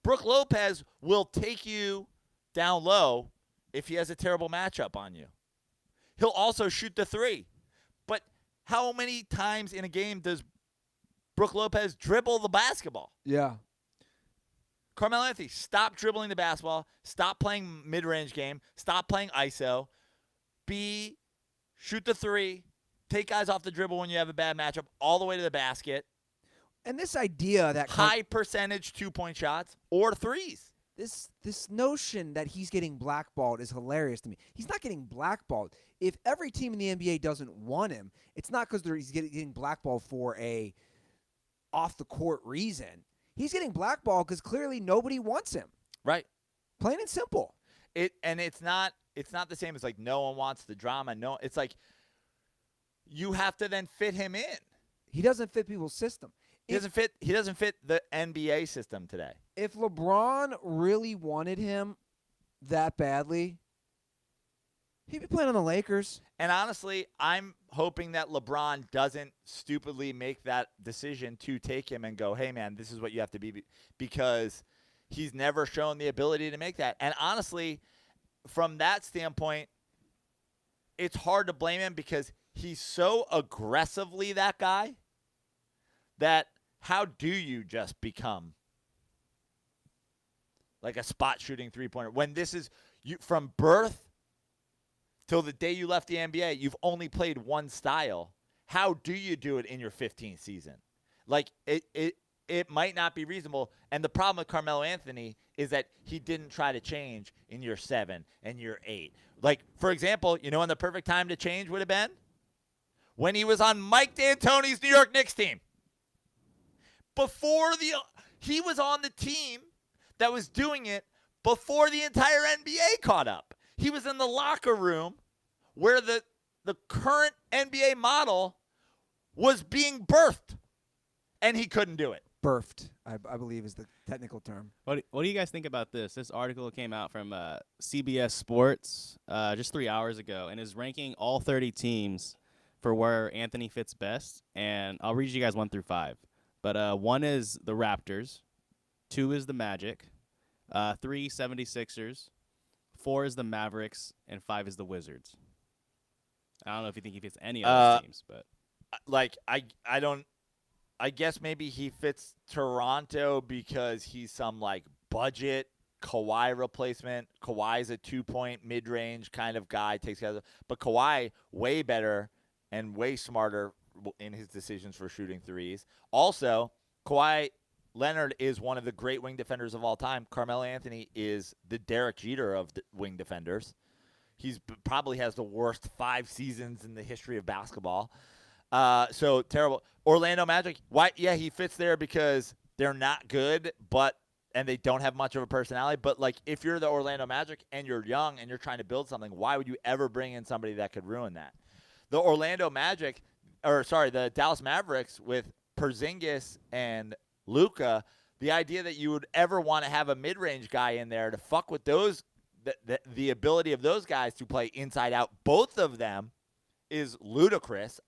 Brook Lopez will take you down low if he has a terrible matchup on you. He'll also shoot the three. But how many times in a game does Brook Lopez dribble the basketball? Yeah. Carmelo Anthony, stop dribbling the basketball. Stop playing mid-range game. Stop playing ISO. Shoot the three. Take guys off the dribble when you have a bad matchup all the way to the basket. And this idea that High percentage 2-point shots or threes. This notion that he's getting blackballed is hilarious to me. He's not getting blackballed. If every team in the NBA doesn't want him, it's not because he's getting blackballed for a off-the-court reason. He's getting blackballed because clearly nobody wants him. Right. Plain and simple. It's not the same as like no one wants the drama. No, it's like you have to then fit him in. He doesn't fit people's system. He doesn't fit the NBA system today. If LeBron really wanted him that badly, he'd be playing on the Lakers. And honestly, I'm hoping that LeBron doesn't stupidly make that decision to take him and go, hey, man, this is what you have to be, because he's never shown the ability to make that. And honestly, from that standpoint, it's hard to blame him because he's so aggressively that guy that how do you just become like a spot shooting three-pointer when this is you from birth till the day you left the NBA, you've only played one style. How do you do it in your 15th season? Like it might not be reasonable. And the problem with Carmelo Anthony is that he didn't try to change in year 7 and year 8. Like, for example, you know when the perfect time to change would have been? When he was on Mike D'Antoni's New York Knicks team. He was on the team that was doing it before the entire NBA caught up. He was in the locker room where the current NBA model was being birthed, and he couldn't do it. Birthed, I believe, is the technical term. What do you guys think about this? This article came out from CBS Sports just 3 hours ago and is ranking all 30 teams for where Anthony fits best. And I'll read you guys 1 through 5. But 1 is the Raptors, 2 is the Magic, 3 76ers, 4 is the Mavericks, and 5 is the Wizards. I don't know if you think he fits any of those teams, but like I guess maybe he fits Toronto because he's some like budget Kawhi replacement. Kawhi's a 2-point mid-range kind of guy, but Kawhi way better and way smarter in his decisions for shooting threes. Also, Kawhi Leonard is one of the great wing defenders of all time. Carmelo Anthony is the Derek Jeter of the wing defenders. He's probably has the worst 5 seasons in the history of basketball. So terrible. Orlando Magic, why? Yeah, he fits there because they're not good, and they don't have much of a personality. But like, if you're the Orlando Magic and you're young and you're trying to build something, why would you ever bring in somebody that could ruin that? The the Dallas Mavericks with Porzingis and Luka, the idea that you would ever want to have a mid-range guy in there to fuck with those, the ability of those guys to play inside out, both of them, is ludicrous.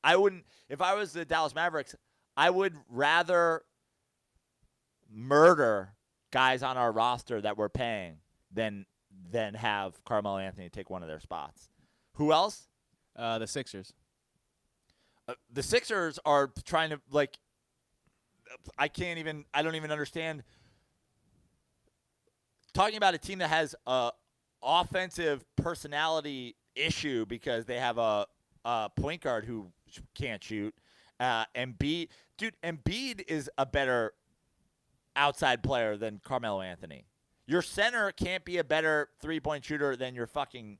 If I was the Dallas Mavericks, I would rather murder guys on our roster that we're paying than have Carmelo Anthony take one of their spots. Who else? the Sixers. The Sixers are trying to, like, I don't even understand. Talking about a team that has a offensive personality issue because they have a point guard who can't shoot. Embiid is a better outside player than Carmelo Anthony. Your center can't be a better three-point shooter than your fucking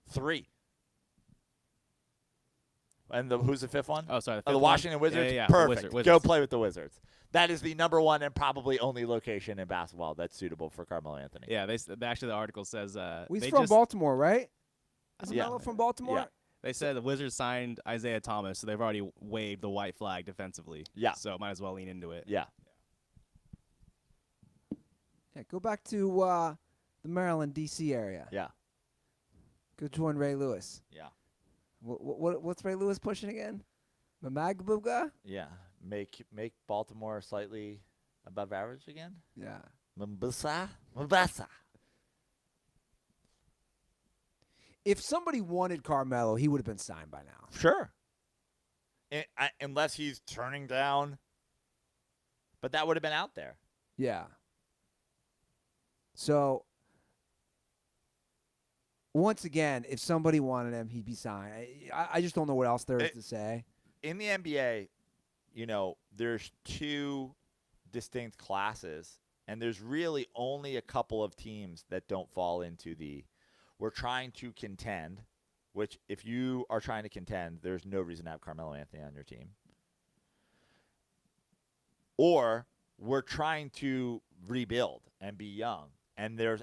three. And who's the fifth one? Oh, sorry. The Washington Wizards? Yeah, Perfect. Wizards. Go play with the Wizards. That is the number one and probably only location in basketball that's suitable for Carmelo Anthony. Yeah, actually the article says he's from Baltimore, right? Isn't Yeah. Melo from Baltimore? Yeah. They said the Wizards signed Isaiah Thomas, so they've already waved the white flag defensively. Yeah. So might as well lean into it. Yeah. Yeah, go back to the Maryland, D.C. area. Yeah. Go join Ray Lewis. Yeah. What's Ray Lewis pushing again? Mamagbuga? Yeah. Make Baltimore slightly above average again? Yeah. Mombasa. If somebody wanted Carmelo, he would have been signed by now. Sure. Unless he's turning down. But that would have been out there. Yeah. So, once again, if somebody wanted him, he'd be signed. I just don't know what else there is to say. In the NBA, there's two distinct classes, and there's really only a couple of teams that don't fall into we're trying to contend, which if you are trying to contend, there's no reason to have Carmelo Anthony on your team. Or we're trying to rebuild and be young. And there's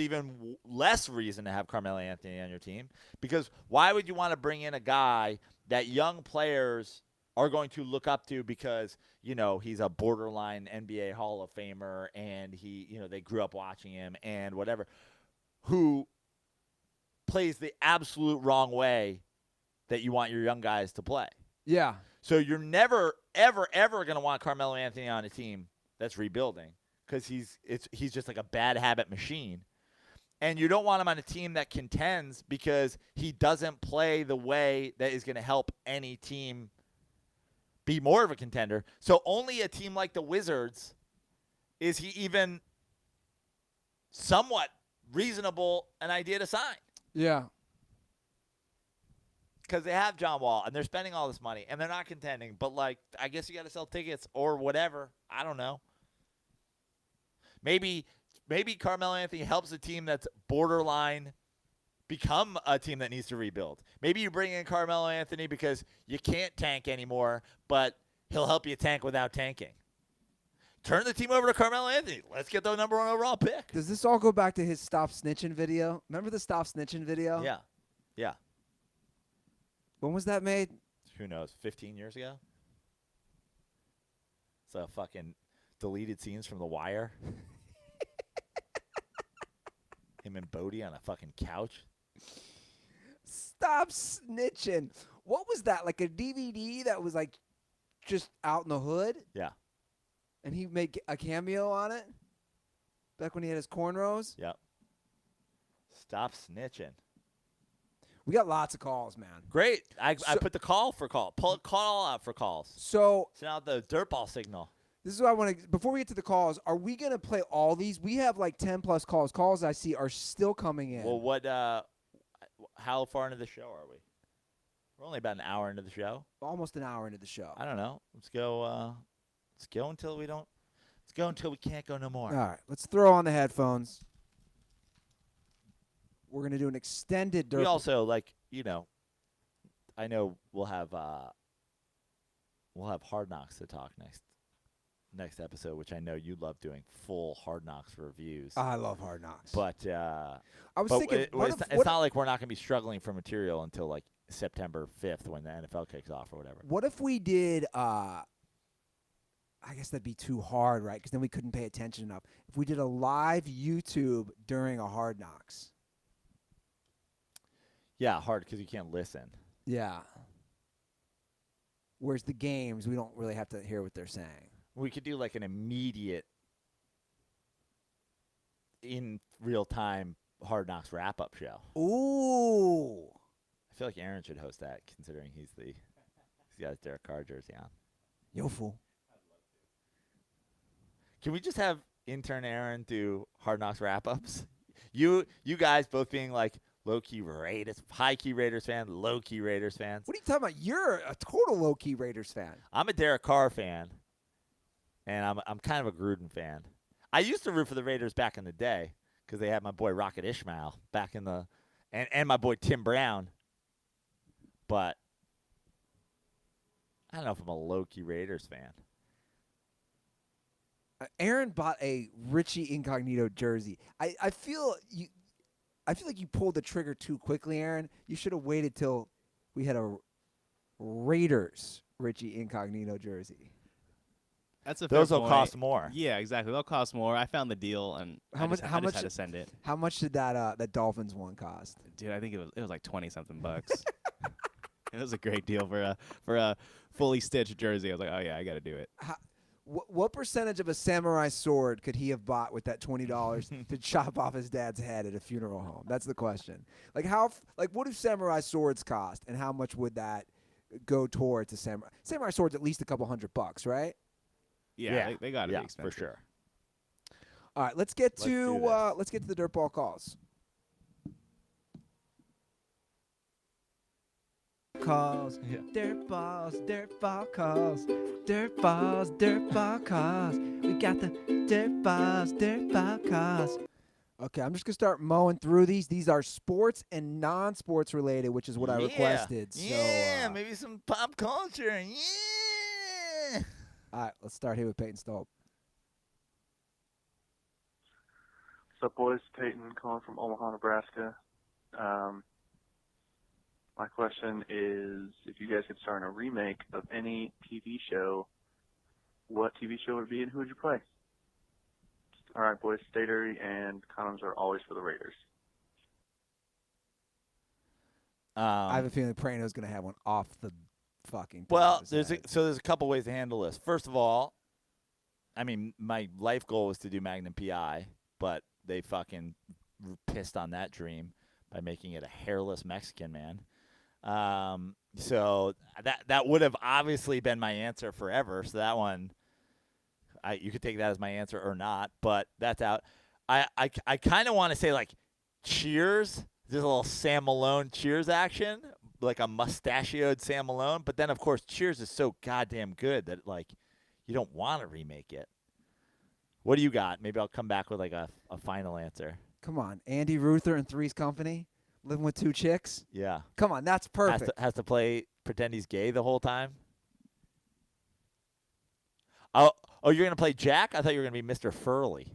even less reason to have Carmelo Anthony on your team, because why would you want to bring in a guy that young players are going to look up to because, he's a borderline NBA Hall of Famer and they grew up watching him and whatever, who plays the absolute wrong way that you want your young guys to play. Yeah. So you're never, ever, ever going to want Carmelo Anthony on a team that's rebuilding, because he's just like a bad habit machine. And you don't want him on a team that contends because he doesn't play the way that is going to help any team be more of a contender. So only a team like the Wizards is he even somewhat reasonable an idea to sign. Yeah. Because they have John Wall, and they're spending all this money, and they're not contending. But, I guess you got to sell tickets or whatever. I don't know. Maybe Carmelo Anthony helps a team that's borderline become a team that needs to rebuild. Maybe you bring in Carmelo Anthony because you can't tank anymore, but he'll help you tank without tanking. Turn the team over to Carmelo Anthony. Let's get the number 1 overall pick. Does this all go back to his Stop Snitching video? Remember the Stop Snitching video? Yeah. Yeah. When was that made? Who knows? 15 years ago? So fucking deleted scenes from The Wire. Him and Bodie on a fucking couch. Stop Snitching. What was that? Like a DVD that was just out in the hood? Yeah. And he made a cameo on it? Back when he had his cornrows? Yep. Stop snitching. We got lots of calls, man. Great. I put the call for call. Pull a call out for calls. So send out the dirtball signal. This is what I want to. Before we get to the calls, are we gonna play all these? We have 10+ calls. Calls I see are still coming in. Well, what? How far into the show are we? We're only about an hour into the show. Almost an hour into the show. I don't know. Let's go. Let's go until we don't. Let's go until we can't go no more. All right. Let's throw on the headphones. We're gonna do an extended. We also I know we'll have Hard Knocks to talk next episode, which I know you love doing full Hard Knocks reviews. I love Hard Knocks. But I was thinking, it's not like we're not going to be struggling for material until September 5th when the NFL kicks off or whatever. What if we did? I guess that'd be too hard, right? Because then we couldn't pay attention enough. If we did a live YouTube during a Hard Knocks. Yeah, hard because you can't listen. Yeah. Whereas the games, we don't really have to hear what they're saying. We could do an immediate, in real time Hard Knocks wrap up show. Ooh. I feel like Aaron should host that, considering he's got his Derek Carr jersey on. Yo, fool. Can we just have intern Aaron do Hard Knocks wrap ups? You guys both being low-key Raiders, high-key Raiders fan, low-key Raiders fans. What are you talking about? You're a total low-key Raiders fan. I'm a Derek Carr fan, and I'm kind of a Gruden fan. I used to root for the Raiders back in the day because they had my boy Rocket Ishmael back in the and my boy Tim Brown. But I don't know if I'm a low-key Raiders fan. Aaron bought a Richie Incognito jersey. I feel like you pulled the trigger too quickly, Aaron. You should have waited till we had a Raiders Richie Incognito jersey. That's a fair Those will point. cost more. Yeah, exactly. They'll cost more. I found the deal, and I just had to send it. How much did that Dolphins one cost? Dude, I think it was like $20-something bucks. It was a great deal for a fully stitched jersey. I was like, oh yeah, I got to do it. What percentage of a samurai sword could he have bought with that $20 to chop off his dad's head at a funeral home? That's the question. Like what do samurai swords cost, and how much would that go towards a samurai? Samurai swords at least a couple $100, right? Yeah, they got to yeah, be expensive. for sure. All right, let's get Let's do this. let's get to the dirtball calls. Calls, dirtballs, dirtball calls, dirtballs, dirtball calls. We got the dirtball calls. Okay, I'm just gonna start mowing through these. These are sports and non-sports related, which is what I requested. Yeah, So, maybe some pop culture. Yeah. all right, let's start here with Peyton Stolp. What's up, boys? Peyton calling from Omaha, Nebraska. My question is, if you guys could star in a remake of any TV show, what TV show would it be and who would you play? All right, boys, stay dirty, and condoms are always for the Raiders. I have a feeling Prano's gonna have one off the fucking. Well, top of his head. there's a couple ways to handle this. First of all, I mean, my life goal was to do Magnum PI, but they fucking pissed on that dream by making it a hairless Mexican man. So that would have obviously been my answer forever. So that one, you could take that as my answer or not, but that's out. I kind of want to say like Cheers, just a little Sam Malone Cheers action, like a mustachioed Sam Malone. But then of course Cheers is so goddamn good that like you don't want to remake it. What do you got? Maybe I'll come back with like a final answer. Come on, Andy Ruther and Three's Company, living with two chicks. Yeah. Come on, that's perfect. Has to pretend he's gay the whole time. Oh, you're gonna play Jack? I thought you were gonna be Mr. Furley.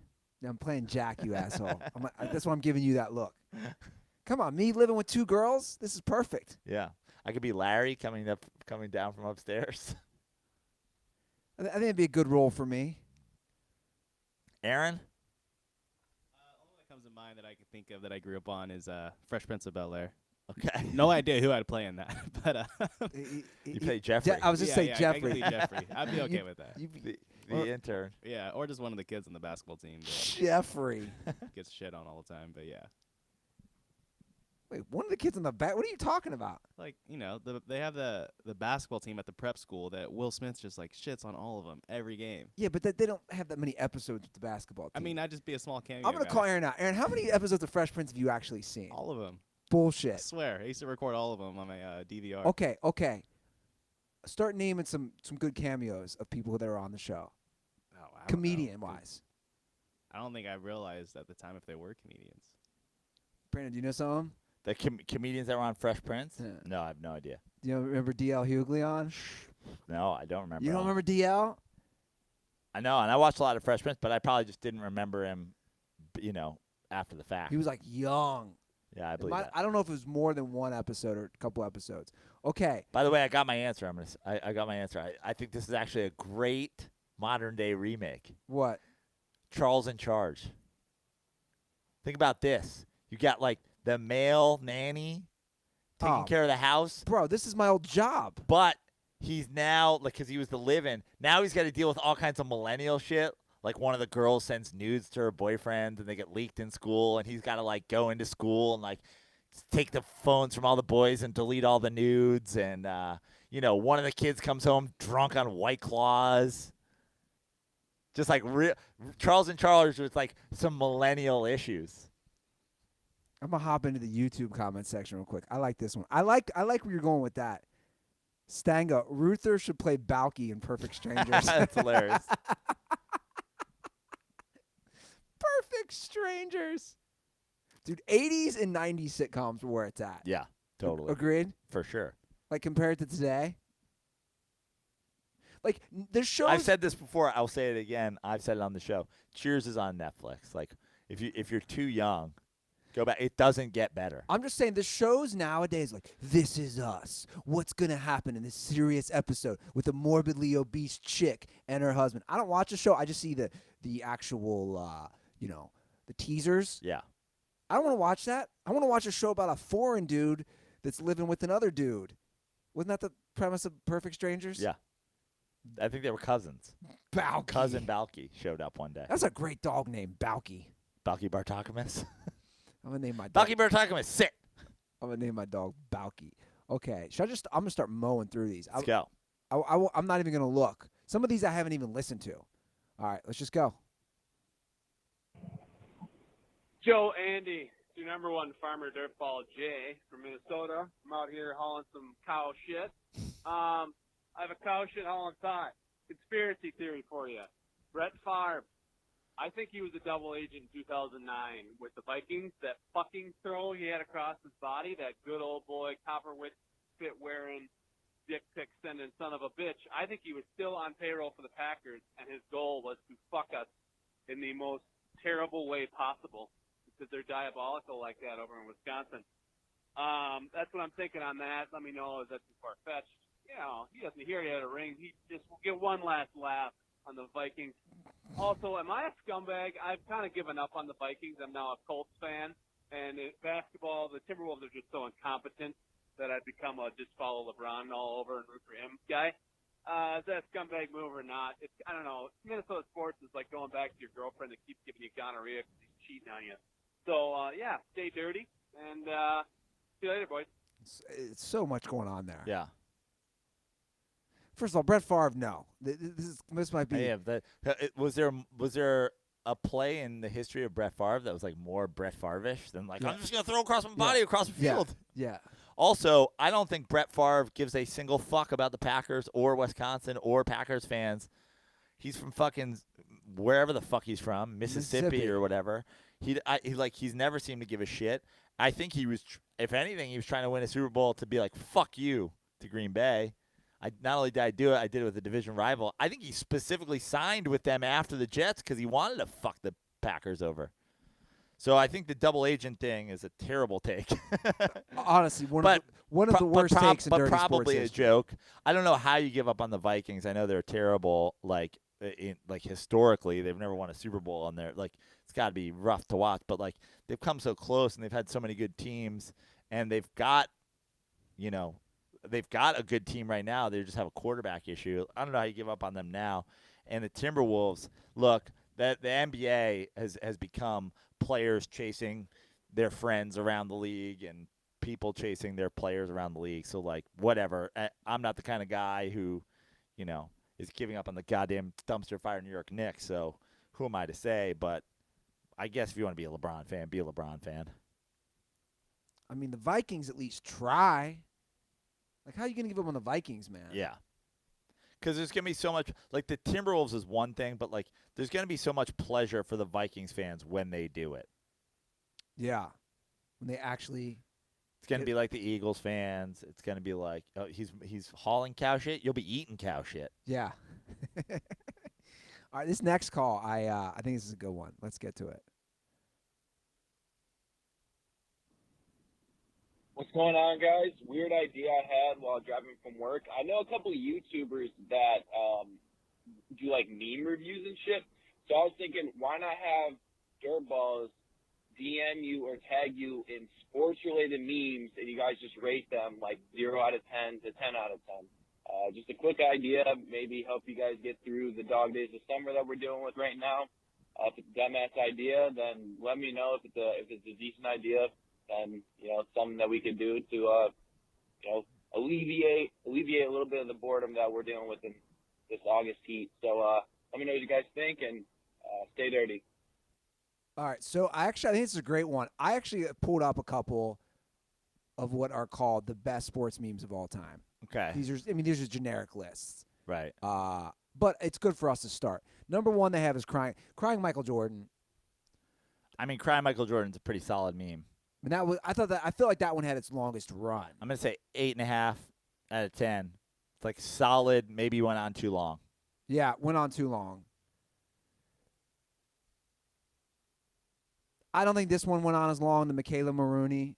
I'm playing Jack, you asshole. That's why I'm giving you that look. Come on, me living with two girls? This is perfect. Yeah, I could be Larry coming down from upstairs. I think it'd be a good role for me. Aaron? Only one that comes to mind that I can think of that I grew up on is Fresh Prince of Bel-Air. Okay. No idea who I'd play in that, but You play Jeffrey. I was just saying I Jeffrey. could be Jeffrey. I'd be okay with that. the intern. Yeah, or just one of the kids on the basketball team that Jeffrey. gets shit on all the time. But yeah, Wait, one of the kids in the back? What are you talking about? like they have the basketball team at the prep school that Will Smith just like shits on all of them every game. Yeah, but they don't have that many episodes with the basketball team. I mean, I'd just be a small cameo. I'm going to guy. call Aaron out. Aaron, how many episodes of Fresh Prince have you actually seen? all of them. I Bullshit. swear, I used to record all of them on my DVR. Okay. Start naming some good cameos of people that are on the show, Oh, I don't know. comedian-wise. I don't think I realized at the time if they were comedians. Brandon, do you know some of them? The comedians that were on Fresh Prince? Yeah. No, I have no idea. Do you remember DL Hughley on? No, I don't remember. You don't him. remember DL? I know, and I watched a lot of Fresh Prince, but I probably just didn't remember him, after the fact. He was like young. Yeah, I believe that. I don't know if it was more than one episode or a couple episodes. Okay. By the way, I got my answer. I got my answer. I think this is actually a great modern day remake. What? Charles in Charge. Think about this. You got like the male nanny taking Oh. care of the house, Bro, this is my old job. but he's now like because he was the live-in. Now he's got to deal with all kinds of millennial shit. Like one of the girls sends nudes to her boyfriend and they get leaked in school, and he's got to like go into school and like take the phones from all the boys and delete all the nudes. And one of the kids comes home drunk on White Claws. Just like Charles in Charge with like some millennial issues. I'm gonna hop into the YouTube comment section real quick. I like this one. I like where you're going with that. Stanga, Ruther should play Balky in Perfect Strangers. That's hilarious. Perfect Strangers. Dude, 80s and 90s sitcoms were where it's at. Yeah, totally. Agreed? For sure. Like compared to today? Like the shows I've said this before. I'll say it again. I've said it on the show. Cheers is on Netflix. Like if you're too young, go back. It doesn't get better. I'm just saying the shows nowadays like This Is Us. What's going to happen in this serious episode with a morbidly obese chick and her husband? I don't watch the show. I just see the actual the teasers. Yeah. I don't want to watch that. I want to watch a show about a foreign dude that's living with another dude. Wasn't that the premise of Perfect Strangers? Yeah. I think they were cousins. Balky. Cousin Balky showed up one day. That's a great dog name, Balky. Balky Bartokomous. I'm gonna name my dog. Balky Bartokomous, sit. I'm gonna name my dog Balky. Okay, I'm gonna start mowing through these. Let's go. I'm not even gonna look. Some of these I haven't even listened to. All right, let's just go. Joe, Andy, your number one farmer, Dirtball Jay from Minnesota. I'm out here hauling some cow shit. I have a cow shit hauling thought. Conspiracy theory for you. Brett Favre. I think he was a double agent in 2009 with the Vikings. That fucking throw he had across his body, that good old boy, copper fit wearing, dick pic sending son of a bitch. I think he was still on payroll for the Packers, and his goal was to fuck us in the most terrible way possible because they're diabolical like that over in Wisconsin. That's what I'm thinking on that. Let me know, is that too far-fetched? You know, he doesn't hear he had a ring. He just will get one last laugh on the Vikings. Also, am I a scumbag? I've kind of given up on the Vikings. I'm now a Colts fan. And in basketball, the Timberwolves are just so incompetent that I've become a just follow LeBron all over and root for him guy. Is that a scumbag move or not? I don't know. Minnesota sports is like going back to your girlfriend that keeps giving you gonorrhea because he's cheating on you. So, yeah, stay dirty. And see you later, boys. It's so much going on there. Yeah. First of all, Brett Favre, no. This might be. Yeah. Was there a play in the history of Brett Favre that was like more Brett Favre-ish than like, Yeah. I'm just going to throw across my body across the field? Yeah. Also, I don't think Brett Favre gives a single fuck about the Packers or Wisconsin or Packers fans. He's from fucking wherever the fuck he's from, Mississippi or whatever. He's never seemed to give a shit. I think he was, if anything, he was trying to win a Super Bowl to be like, fuck you to Green Bay. Not only did I do it, I did it with a division rival. I think he specifically signed with them after the Jets because he wanted to fuck the Packers over. So I think the double agent thing is a terrible take. Honestly, one of the worst takes in dirty probably sports a joke. I don't know how you give up on the Vikings. I know they're terrible. Like historically, they've never won a Super Bowl on there. Like it's got to be rough to watch. But like they've come so close and they've had so many good teams and they've got, they've got a good team right now. They just have a quarterback issue. I don't know how you give up on them now. And the Timberwolves, look, that the NBA has become players chasing their friends around the league and people chasing their players around the league. So, like, whatever. I'm not the kind of guy who, is giving up on the goddamn dumpster fire New York Knicks. So who am I to say? But I guess if you want to be a LeBron fan, be a LeBron fan. I mean, the Vikings at least try. Like, how are you going to give up on the Vikings, man? Yeah. Because there's going to be so much – like, the Timberwolves is one thing, but, like, there's going to be so much pleasure for the Vikings fans when they do it. Yeah. When they actually – It's going to be like the Eagles fans. It's going to be like, oh, he's hauling cow shit. You'll be eating cow shit. Yeah. All right, this next call, I think this is a good one. Let's get to it. What's going on, guys? Weird idea I had while driving from work. I know a couple of YouTubers that do like meme reviews and shit. So I was thinking, why not have Dirtballs DM you or tag you in sports-related memes, and you guys just rate them like 0 out of 10 to 10 out of 10. Just a quick idea, maybe help you guys get through the dog days of summer that we're dealing with right now. If it's a dumbass idea, then let me know. If it's a decent idea, then something that we could do to alleviate a little bit of the boredom that we're dealing with in this August heat. So let me know what you guys think, and stay dirty. All right, so I think this is a great one. I actually pulled up a couple of what are called the best sports memes of all time. Okay. These are generic lists. Right. But it's good for us to start. Number one they have is crying Michael Jordan. I mean, crying Michael Jordan's a pretty solid meme. And I feel like that one had its longest run. I'm going to say 8.5 out of 10. It's like solid, maybe went on too long. Yeah, went on too long. I don't think this one went on as long. The Michaela Maroney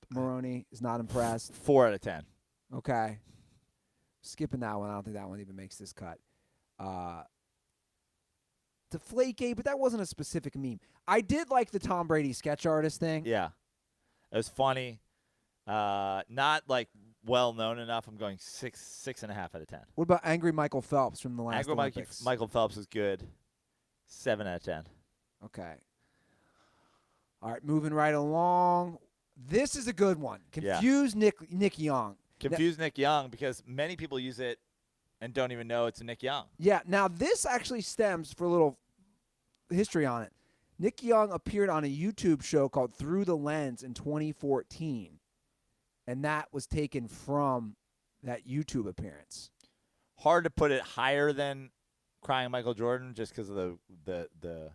is not impressed. 4 out of 10. Okay. Skipping that one. I don't think that one even makes this cut. Deflategate, but that wasn't a specific meme. I did like the Tom Brady sketch artist thing. Yeah. It was funny. Not like well known enough. I'm going 6.5 out of 10. What about Angry Michael Phelps from the last Angry Olympics? Michael Phelps is good. 7 out of 10. Okay. All right, moving right along. This is a good one. Yeah. Confuse Nick Young. Confuse Nick Young because many people use it and don't even know it's Nick Young. Yeah, now this actually stems, for a little history on it. Nick Young appeared on a YouTube show called Through the Lens in 2014, and that was taken from that YouTube appearance. Hard to put it higher than Crying Michael Jordan just because of the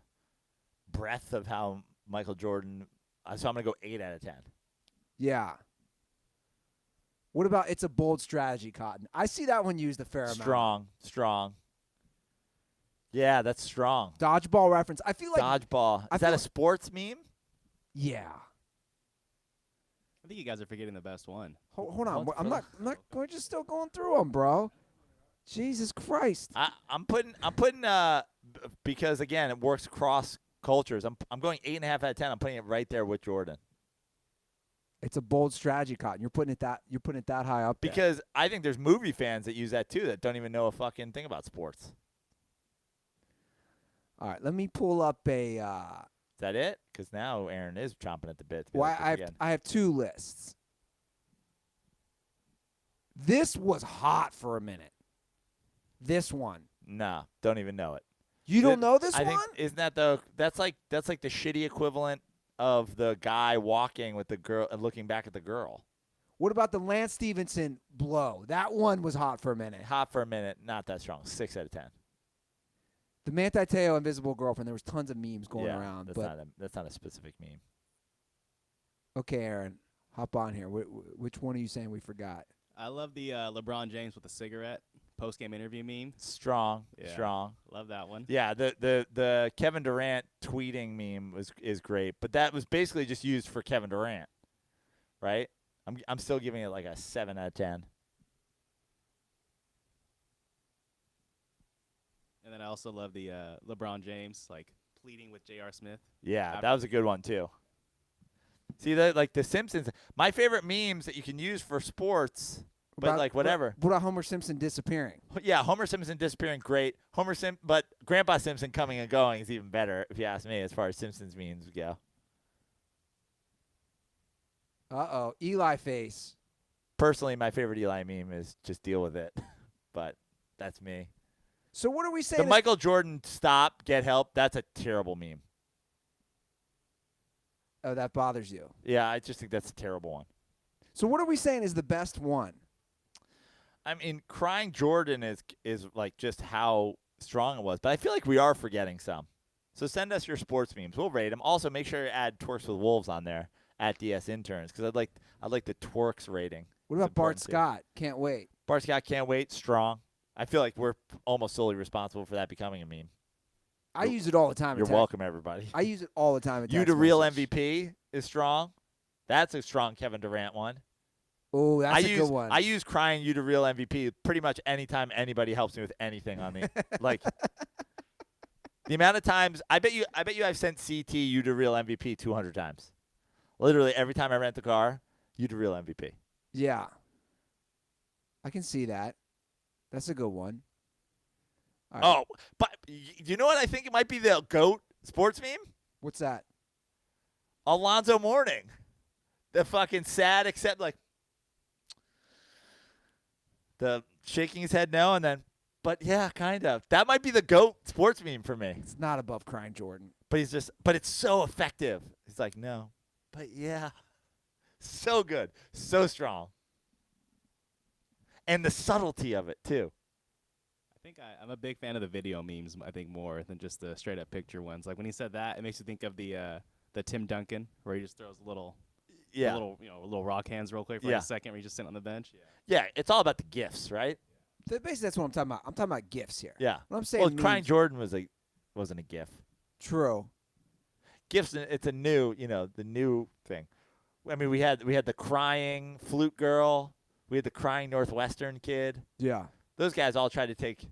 breadth of how Michael Jordan. So I'm going to go 8 out of 10. Yeah. What about It's a Bold Strategy, Cotton? I see that one used a fair amount. Strong. Yeah, that's strong. Dodgeball reference. I feel like Dodgeball. Is that a sports meme? Yeah. I think you guys are forgetting the best one. Hold on. I'm not. We're just still going through them, bro. Jesus Christ. I'm putting because again it works across cultures. I'm going 8.5 out of 10. I'm putting it right there with Jordan. It's a bold strategy, Cotton. You're putting it that high up there. Because I think there's movie fans that use that too that don't even know a fucking thing about sports. All right, let me pull up a. Is that it? Because now Aaron is chomping at the bit. Well, I have two lists. This was hot for a minute. This one. Nah, don't even know it. You don't know this I one? think isn't that that's like the shitty equivalent of the guy walking with the girl and looking back at the girl. What about the Lance Stevenson blow? That one was hot for a minute. Hot for a minute, not that strong. 6 out of 10. The Manti Te'o Invisible Girlfriend. There was tons of memes going around. That's not a specific meme. Okay, Aaron, hop on here. Which one are you saying we forgot? I love the LeBron James with a cigarette post-game interview meme. Strong. Love that one. Yeah, the Kevin Durant tweeting meme is great, but that was basically just used for Kevin Durant, right? I'm still giving it like a 7 out of 10. And then I also love the LeBron James like pleading with J.R. Smith. Yeah, that was a good one too. See that like the Simpsons. My favorite memes that you can use for sports, but like whatever. What about Homer Simpson disappearing? Yeah, Homer Simpson disappearing, great. But Grandpa Simpson coming and going is even better, if you ask me, as far as Simpsons memes go. Uh-oh, Eli face. Personally, my favorite Eli meme is just deal with it, but that's me. So what are we saying? The Michael Jordan stop, get help, that's a terrible meme. Oh, that bothers you. Yeah, I just think that's a terrible one. So what are we saying is the best one? I mean, Crying Jordan is like just how strong it was, but I feel like we are forgetting some. So send us your sports memes. We'll rate them. Also, make sure you add Twerks with Wolves on there at DS Interns because I'd like the Twerks rating. What about Bart Scott? Can't wait. Bart Scott can't wait. Strong. I feel like we're almost solely responsible for that becoming a meme. I use it all the time. You're welcome, everybody. I use it all the time. You to real MVP is strong. That's a strong Kevin Durant one. Oh, that's a good one. I use crying you to real MVP pretty much anytime anybody helps me with anything on the like. The amount of times I bet you I've sent CT you to real MVP 200 times. Literally every time I rent the car, you to real MVP. Yeah. I can see that. That's a good one. All right. Oh, but you know what I think it might be the GOAT sports meme? What's that? Alonzo Mourning. The fucking sad except like the shaking his head no and then but yeah, kind of. That might be the GOAT sports meme for me. It's not above Crying Jordan. But it's so effective. He's like, no. But yeah. So good. So strong. And the subtlety of it too. I think I'm a big fan of the video memes, I think, more than just the straight-up picture ones. Like, when he said that, it makes you think of the Tim Duncan, where he just throws a little rock hands real quick for like a second where he's just sitting on the bench. Yeah, it's all about the gifts, right? Basically, that's what I'm talking about. I'm talking about gifts here. Yeah. What I'm saying well, Crying Jordan wasn't a gif. True. Gifts, it's a new, the new thing. I mean, we had the crying flute girl. We had the crying Northwestern kid. Yeah. Those guys all tried to take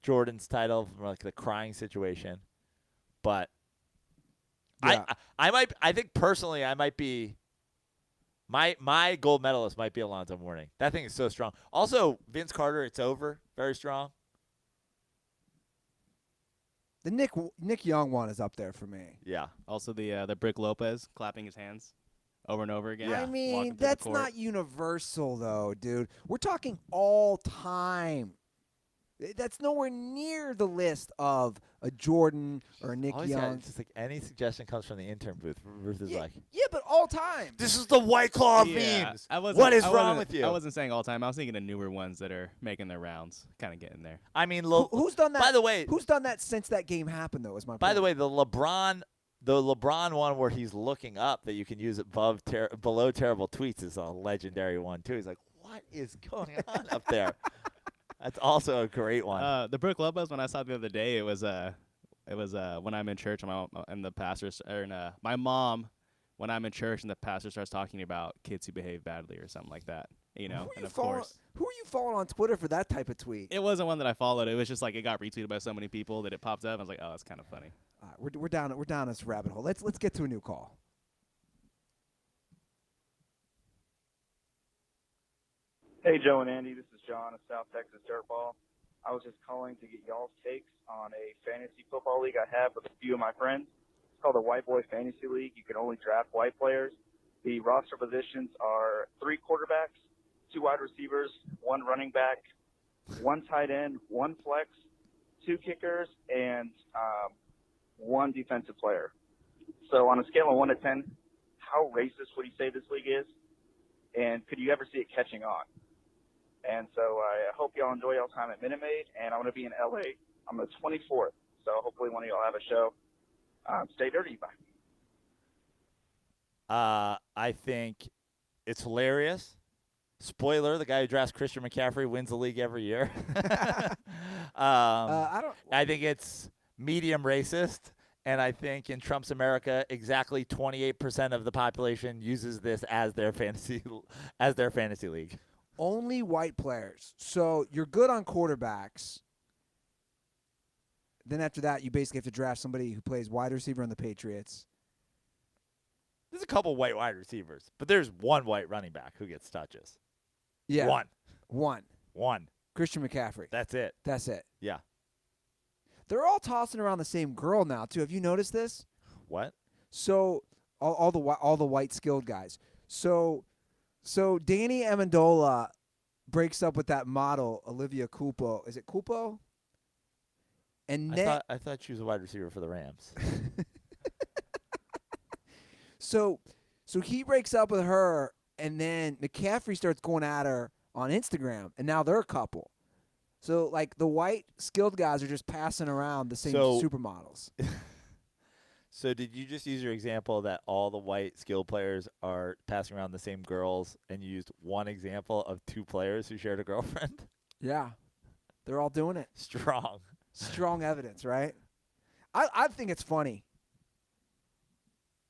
Jordan's title from like the crying situation, but yeah. I think personally I might be My gold medalist might be Alonzo Mourning. That thing is so strong. Also, Vince Carter, it's over. Very strong. The Nick Young one is up there for me. Yeah. Also the Brick Lopez clapping his hands over and over again. I walking mean, through the that's court. not universal, though, dude. We're talking all time. That's nowhere near the list of a Jordan or a Nick Always Young. it's just like any suggestion comes from the intern booth. Ruth is like, Yeah, but all time. this is the White Claw Yeah, memes. I wasn't- What is I wrong wasn't- with you? I wasn't saying all time. I was thinking of newer ones that are making their rounds, kind of getting there. I mean, Who's done that? By the way, who's done that since that game happened, though, is my By point. the way, the LeBron one where he's looking up that you can use below terrible tweets is a legendary one too. He's like, "What is going on up there?" That's also a great one. The Brick Lopez one I saw the other day. It was when I'm in church and the pastor my mom when I'm in church and the pastor starts talking about kids who behave badly or something like that. You know, and of course. Who are you following on Twitter for that type of tweet? It wasn't one that I followed. It was just like it got retweeted by so many people that it popped up. I was like, oh, that's kind of funny. All right, we're down this rabbit hole. Let's get to a new call. Hey, Joe and Andy. This is John of South Texas Dirtball. I was just calling to get y'all's takes on a fantasy football league I have with a few of my friends. It's called the White Boy Fantasy League. You can only draft white players. The roster positions are 3 quarterbacks, 2 wide receivers, 1 running back, 1 tight end, 1 flex, 2 kickers, and 1 defensive player. So on a scale of 1 to 10, how racist would you say this league is? And could you ever see it catching on? And so I hope y'all enjoy y'all time at Minute Maid, and I'm going to be in L.A. on the 24th. So hopefully one of y'all have a show. Stay dirty. Bye. I think it's hilarious. Spoiler: the guy who drafts Christian McCaffrey wins the league every year. I think it's medium racist, and I think in Trump's America, exactly 28% of the population uses this as their fantasy league. Only white players. So you're good on quarterbacks. Then after that, you basically have to draft somebody who plays wide receiver on the Patriots. There's a couple white wide receivers, but there's one white running back who gets touches. Yeah. One. Christian McCaffrey. That's it. Yeah. They're all tossing around the same girl now, too. Have you noticed this? What? So all the white skilled guys. So Danny Amendola breaks up with that model Olivia Culpo. Is it Culpo? And I thought she was a wide receiver for the Rams. So he breaks up with her, and then McCaffrey starts going at her on Instagram, and now they're a couple. So, like, the white skilled guys are just passing around the same supermodels. So did you just use your example that all the white skilled players are passing around the same girls, and you used one example of 2 players who shared a girlfriend? Yeah. They're all doing it. Strong evidence, right? I think it's funny.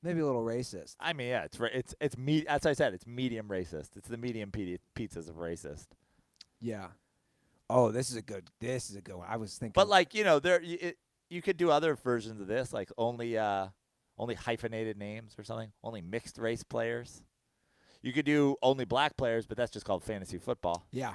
Maybe a little racist. I mean, yeah, it's as I said, it's medium racist. It's the medium pizzas of racist. Yeah. Oh, this is a good one. I was thinking. But like, you could do other versions of this, like only hyphenated names or something, only mixed race players. You could do only black players, but that's just called fantasy football. Yeah.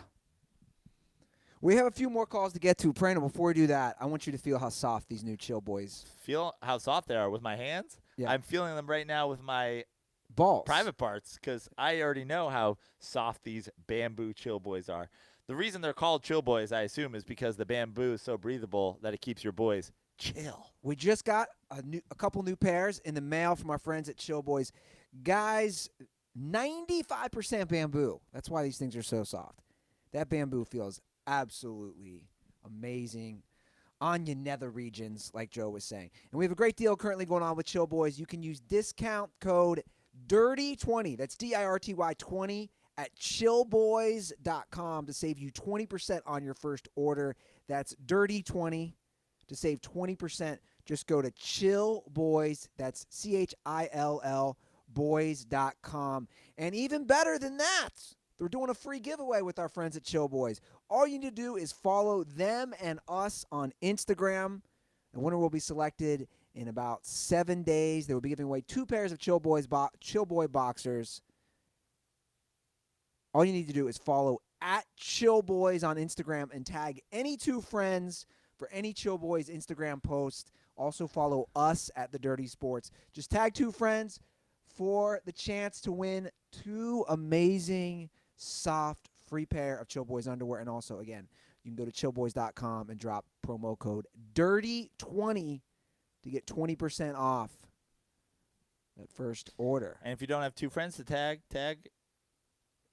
We have a few more calls to get to. Prano, before we do that, I want you to feel how soft these new chill boys. Feel how soft they are with my hands? Yeah. I'm feeling them right now with my balls, private parts, because I already know how soft these bamboo chill boys are. The reason they're called chill boys, I assume, is because the bamboo is so breathable that it keeps your boys chill. We just got a couple new pairs in the mail from our friends at Chill Boys. Guys, 95% bamboo. That's why these things are so soft. That bamboo feels absolutely amazing on your nether regions, like Joe was saying. And we have a great deal currently going on with Chill Boys. You can use discount code DIRTY20. That's DIRTY 20 at chillboys.com to save you 20% on your first order. That's DIRTY20 to save 20%. Just go to Chill Boys. That's CHILL boys.com. And even better than that, we're doing a free giveaway with our friends at Chill Boys. All you need to do is follow them and us on Instagram. The winner will be selected in about 7 days. They will be giving away 2 pairs of Chill Boy boxers. All you need to do is follow at Chill Boys on Instagram and tag any 2 friends for any Chill Boys Instagram post. Also follow us at The Dirty Sports. Just tag 2 friends for the chance to win 2 amazing, soft, free pair of Chill Boys underwear. And also, again, you can go to chillboys.com and drop promo code DIRTY20 to get 20% off that first order. And if you don't have 2 friends to tag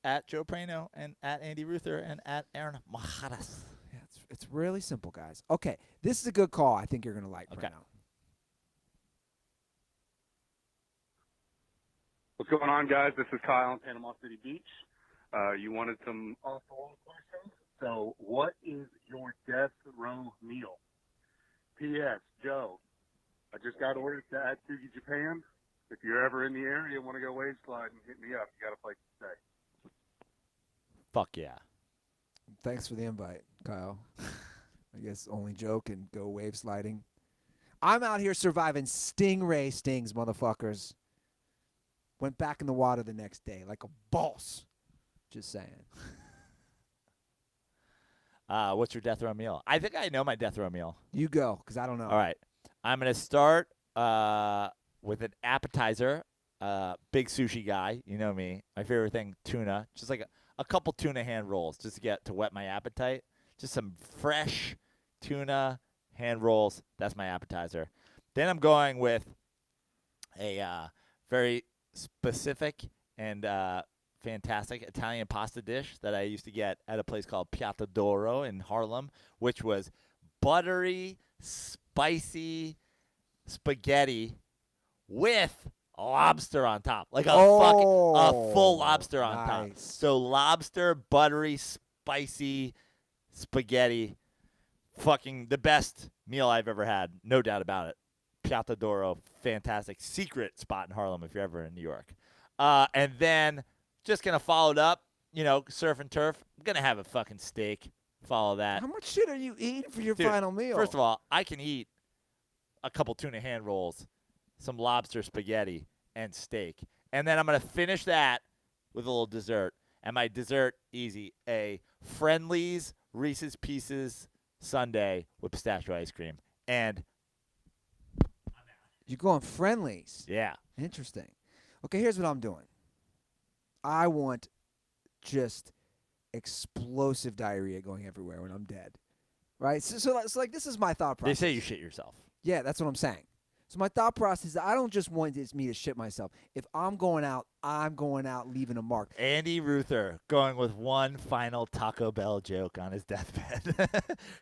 at Joe Prano and at Andy Ruther and at Aaron Majadas. Yeah, it's really simple, guys. Okay, this is a good call. I think you're going to like Okay. right now. What's going on, guys? This is Kyle in Panama City Beach. You wanted some off-the-wall questions? So what is your death row meal? P.S. Joe, I just got orders to Atsugi, Japan. If you're ever in the area and want to go wave sliding, hit me up. You got a place to stay. Fuck yeah. Thanks for the invite, Kyle. I guess only Joe can go wave sliding. I'm out here surviving stingray stings, motherfuckers. Went back in the water the next day like a boss. Just saying. What's your death row meal? I think I know my death row meal. You go, because I don't know. All right. I'm going to start with an appetizer. Big sushi guy. You know me. My favorite thing, tuna. Just like a couple tuna hand rolls just to whet my appetite. Just some fresh tuna hand rolls. That's my appetizer. Then I'm going with a very specific and fantastic Italian pasta dish that I used to get at a place called Piatto d'Oro in Harlem, which was buttery, spicy spaghetti with lobster on top. Like a full lobster on top. Nice. So lobster, buttery, spicy spaghetti. Fucking the best meal I've ever had. No doubt about it. Piatto d'Oro, fantastic. Secret spot in Harlem if you're ever in New York. And then just going to follow it up, surf and turf. I'm going to have a fucking steak. Follow that. How much shit are you eating for your Dude, final meal? First of all, I can eat a couple tuna hand rolls, some lobster spaghetti, and steak. And then I'm going to finish that with a little dessert. And my dessert, easy, a Friendly's Reese's Pieces sundae with pistachio ice cream. And You're going Friendlies. yeah. Interesting. Okay, here's what I'm doing. I want just explosive diarrhea going everywhere when I'm dead. Right? So like this is my thought They process. say you shit yourself. Yeah, that's what I'm saying. So my thought process is I don't just want me to shit myself. If I'm going out leaving a mark. Andy Ruther going with one final Taco Bell joke on his deathbed.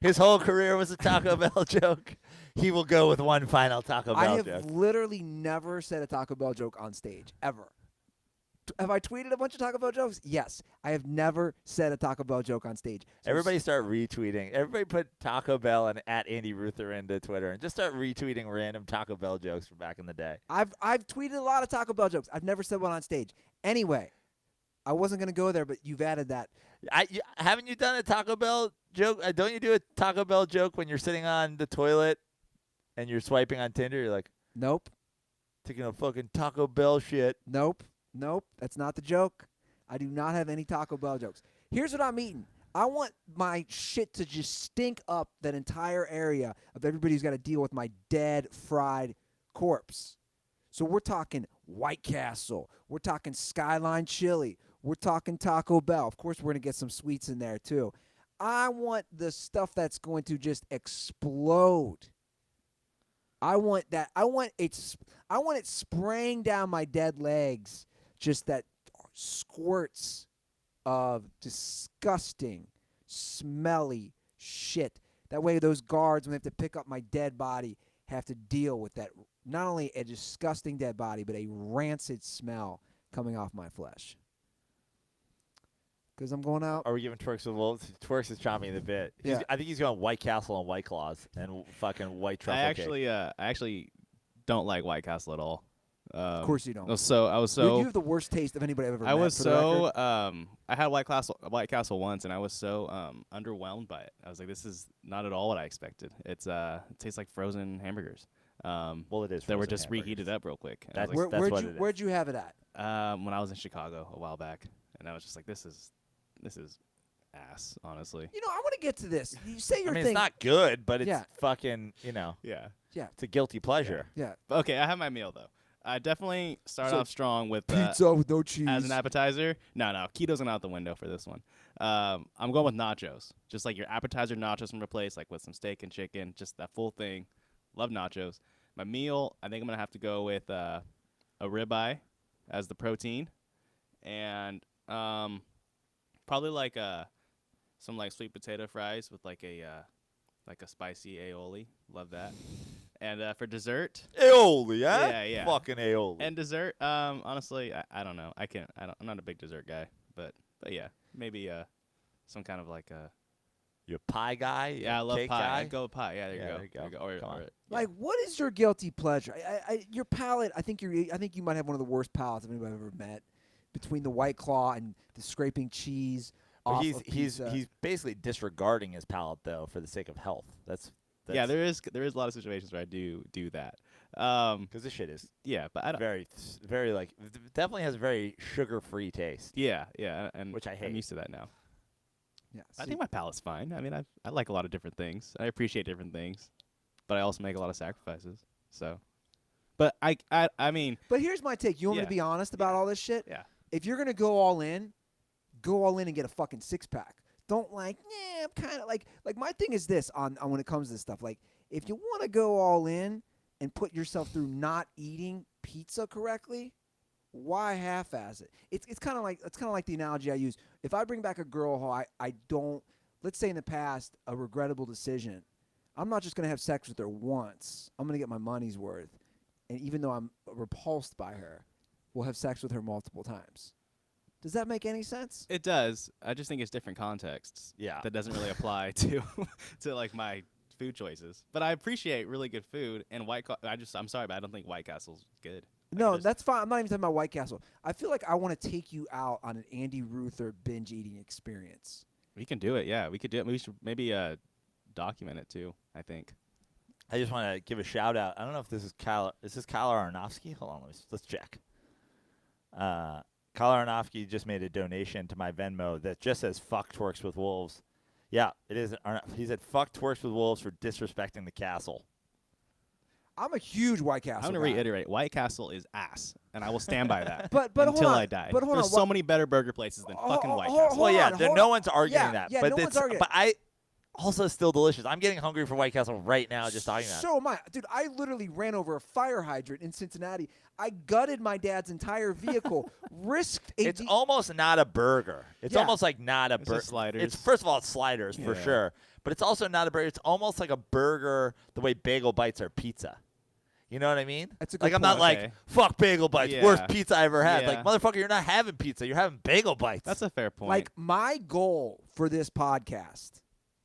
His whole career was a Taco Bell joke. He will go with one final Taco Bell I have joke. literally never said a Taco Bell joke on stage, ever. Have I tweeted a bunch of Taco Bell jokes? Yes. I have never said a Taco Bell joke on stage. So Everybody start retweeting. Everybody put Taco Bell and at Andy Ruther into Twitter and just start retweeting random Taco Bell jokes from back in the day. I've tweeted a lot of Taco Bell jokes. I've never said one on stage. Anyway, I wasn't going to go there, but you've added that. Haven't you done a Taco Bell joke? Don't you do a Taco Bell joke when you're sitting on the toilet and you're swiping on Tinder? You're like, Nope. taking a fucking Taco Bell shit. Nope. That's not the joke. I do not have any Taco Bell jokes. Here's what I'm eating. I want my shit to just stink up that entire area of everybody who's got to deal with my dead, fried corpse. So we're talking White Castle. We're talking Skyline Chili. We're talking Taco Bell. Of course, we're going to get some sweets in there, too. I want the stuff that's going to just explode. I want that. I want it spraying down my dead legs. Just that squirts of disgusting, smelly shit. That way those guards, when they have to pick up my dead body, have to deal with that. Not only a disgusting dead body, but a rancid smell coming off my flesh. Because I'm going out. Are we giving Twerks a little? Twerks is chomping the bit. Yeah. I think he's going White Castle and White Claws and fucking white truffle cake. I actually don't like White Castle at all. Of course you don't. I was so You have the worst taste of anybody I've ever met. I was for the record. I had White Castle once, and I was so underwhelmed by it. I was like, this is not at all what I expected. It tastes like frozen hamburgers. Well, it is. That were frozen just reheated hamburgers. up real quick. And I That's was like, what it is. Where'd you have it at? when I was in Chicago a while back. And I was just like, this is ass, honestly. You know, I want to get to this. You say your I mean, thing. it's not good, but it's Yeah. fucking, you know, Yeah. it's a guilty pleasure. Yeah. Okay, I have my meal though. I definitely start So off strong with Pizza with no cheese. as an appetizer. No, keto's going out the window for this one. I'm going with nachos, just like your appetizer nachos from a place, like with some steak and chicken, just that full thing. Love nachos. My meal, I think I'm gonna have to go with a ribeye as the protein, and probably like some like sweet potato fries with like a spicy aioli. Love that. And for dessert, Aioli, huh? Yeah. Fucking aioli. and dessert, honestly, I don't know. I'm not a big dessert guy, but yeah, maybe some kind of like a You a pie guy? yeah. I love cake pie. Guy? I'd go with pie. Yeah, there Yeah, you go. there you go. Come on. Like, what is your guilty pleasure? Your palate. I think you might have one of the worst palates of anybody I've ever met. Between the White Claw and the scraping cheese. But off he's of pizza. he's basically disregarding his palate though for the sake of health. That's yeah, there is a lot of situations where I do that. because this shit is Yeah, but I don't. very like definitely has a very sugar-free taste. Yeah, and Which I hate. I'm used to that now. Yeah, I see, think my palate's fine. I mean, I like a lot of different things. I appreciate different things, but I also make a lot of sacrifices. So, but I mean, But here's my take. You want me Yeah. to be honest about all this shit? yeah. If you're gonna go all in and get a fucking 6-pack. Don't I'm kind of like my thing is this on when it comes to this stuff. Like, if you want to go all in and put yourself through not eating pizza correctly, why half-ass it? It's kind of like the analogy I use. If I bring back a girl who I don't, let's say in the past, a regrettable decision, I'm not just gonna have sex with her once. I'm gonna get my money's worth, and even though I'm repulsed by her, we'll have sex with her multiple times. Does that make any sense? It does. I just think it's different contexts. Yeah. That doesn't really apply to like my food choices. But I appreciate really good food and I'm sorry, but I don't think White Castle's good. No, that's fine. I'm not even talking about White Castle. I feel like I want to take you out on an Andy Ruther binge eating experience. We can do it. Yeah, we could do it. We should maybe document it too, I think. I just want to give a shout out. I don't know if this is Kyle. Is this Kyle Aronofsky? Hold on, let's check. Kyle Aronofsky just made a donation to my Venmo that just says "fuck twerks with wolves." Yeah, it is. He said "fuck twerks with wolves" for disrespecting the castle. I'm a huge White Castle I'm gonna guy. reiterate: White Castle is ass, and I will stand by that. But until hold on, I die. but hold There's on, so many better burger places than fucking White Castle. Well, yeah, on, no one's arguing Yeah, that. yeah, but no one's it's arguing. but I also still delicious. I'm getting hungry for White Castle right now just talking about it. So am I. Dude, I literally ran over a fire hydrant in Cincinnati. I gutted my dad's entire vehicle, risked a It's almost not a burger. It's Yeah. almost like not a It's burger. just sliders. It's first of all, it's sliders for Yeah. sure, but it's also not a burger. It's almost like a burger the way bagel bites are pizza. You know what I mean? That's a good like I'm not point. like Okay. fuck bagel bites, Yeah. worst pizza I ever had. Yeah. Like motherfucker, you're not having pizza. You're having bagel bites. That's a fair point. Like, my goal for this podcast,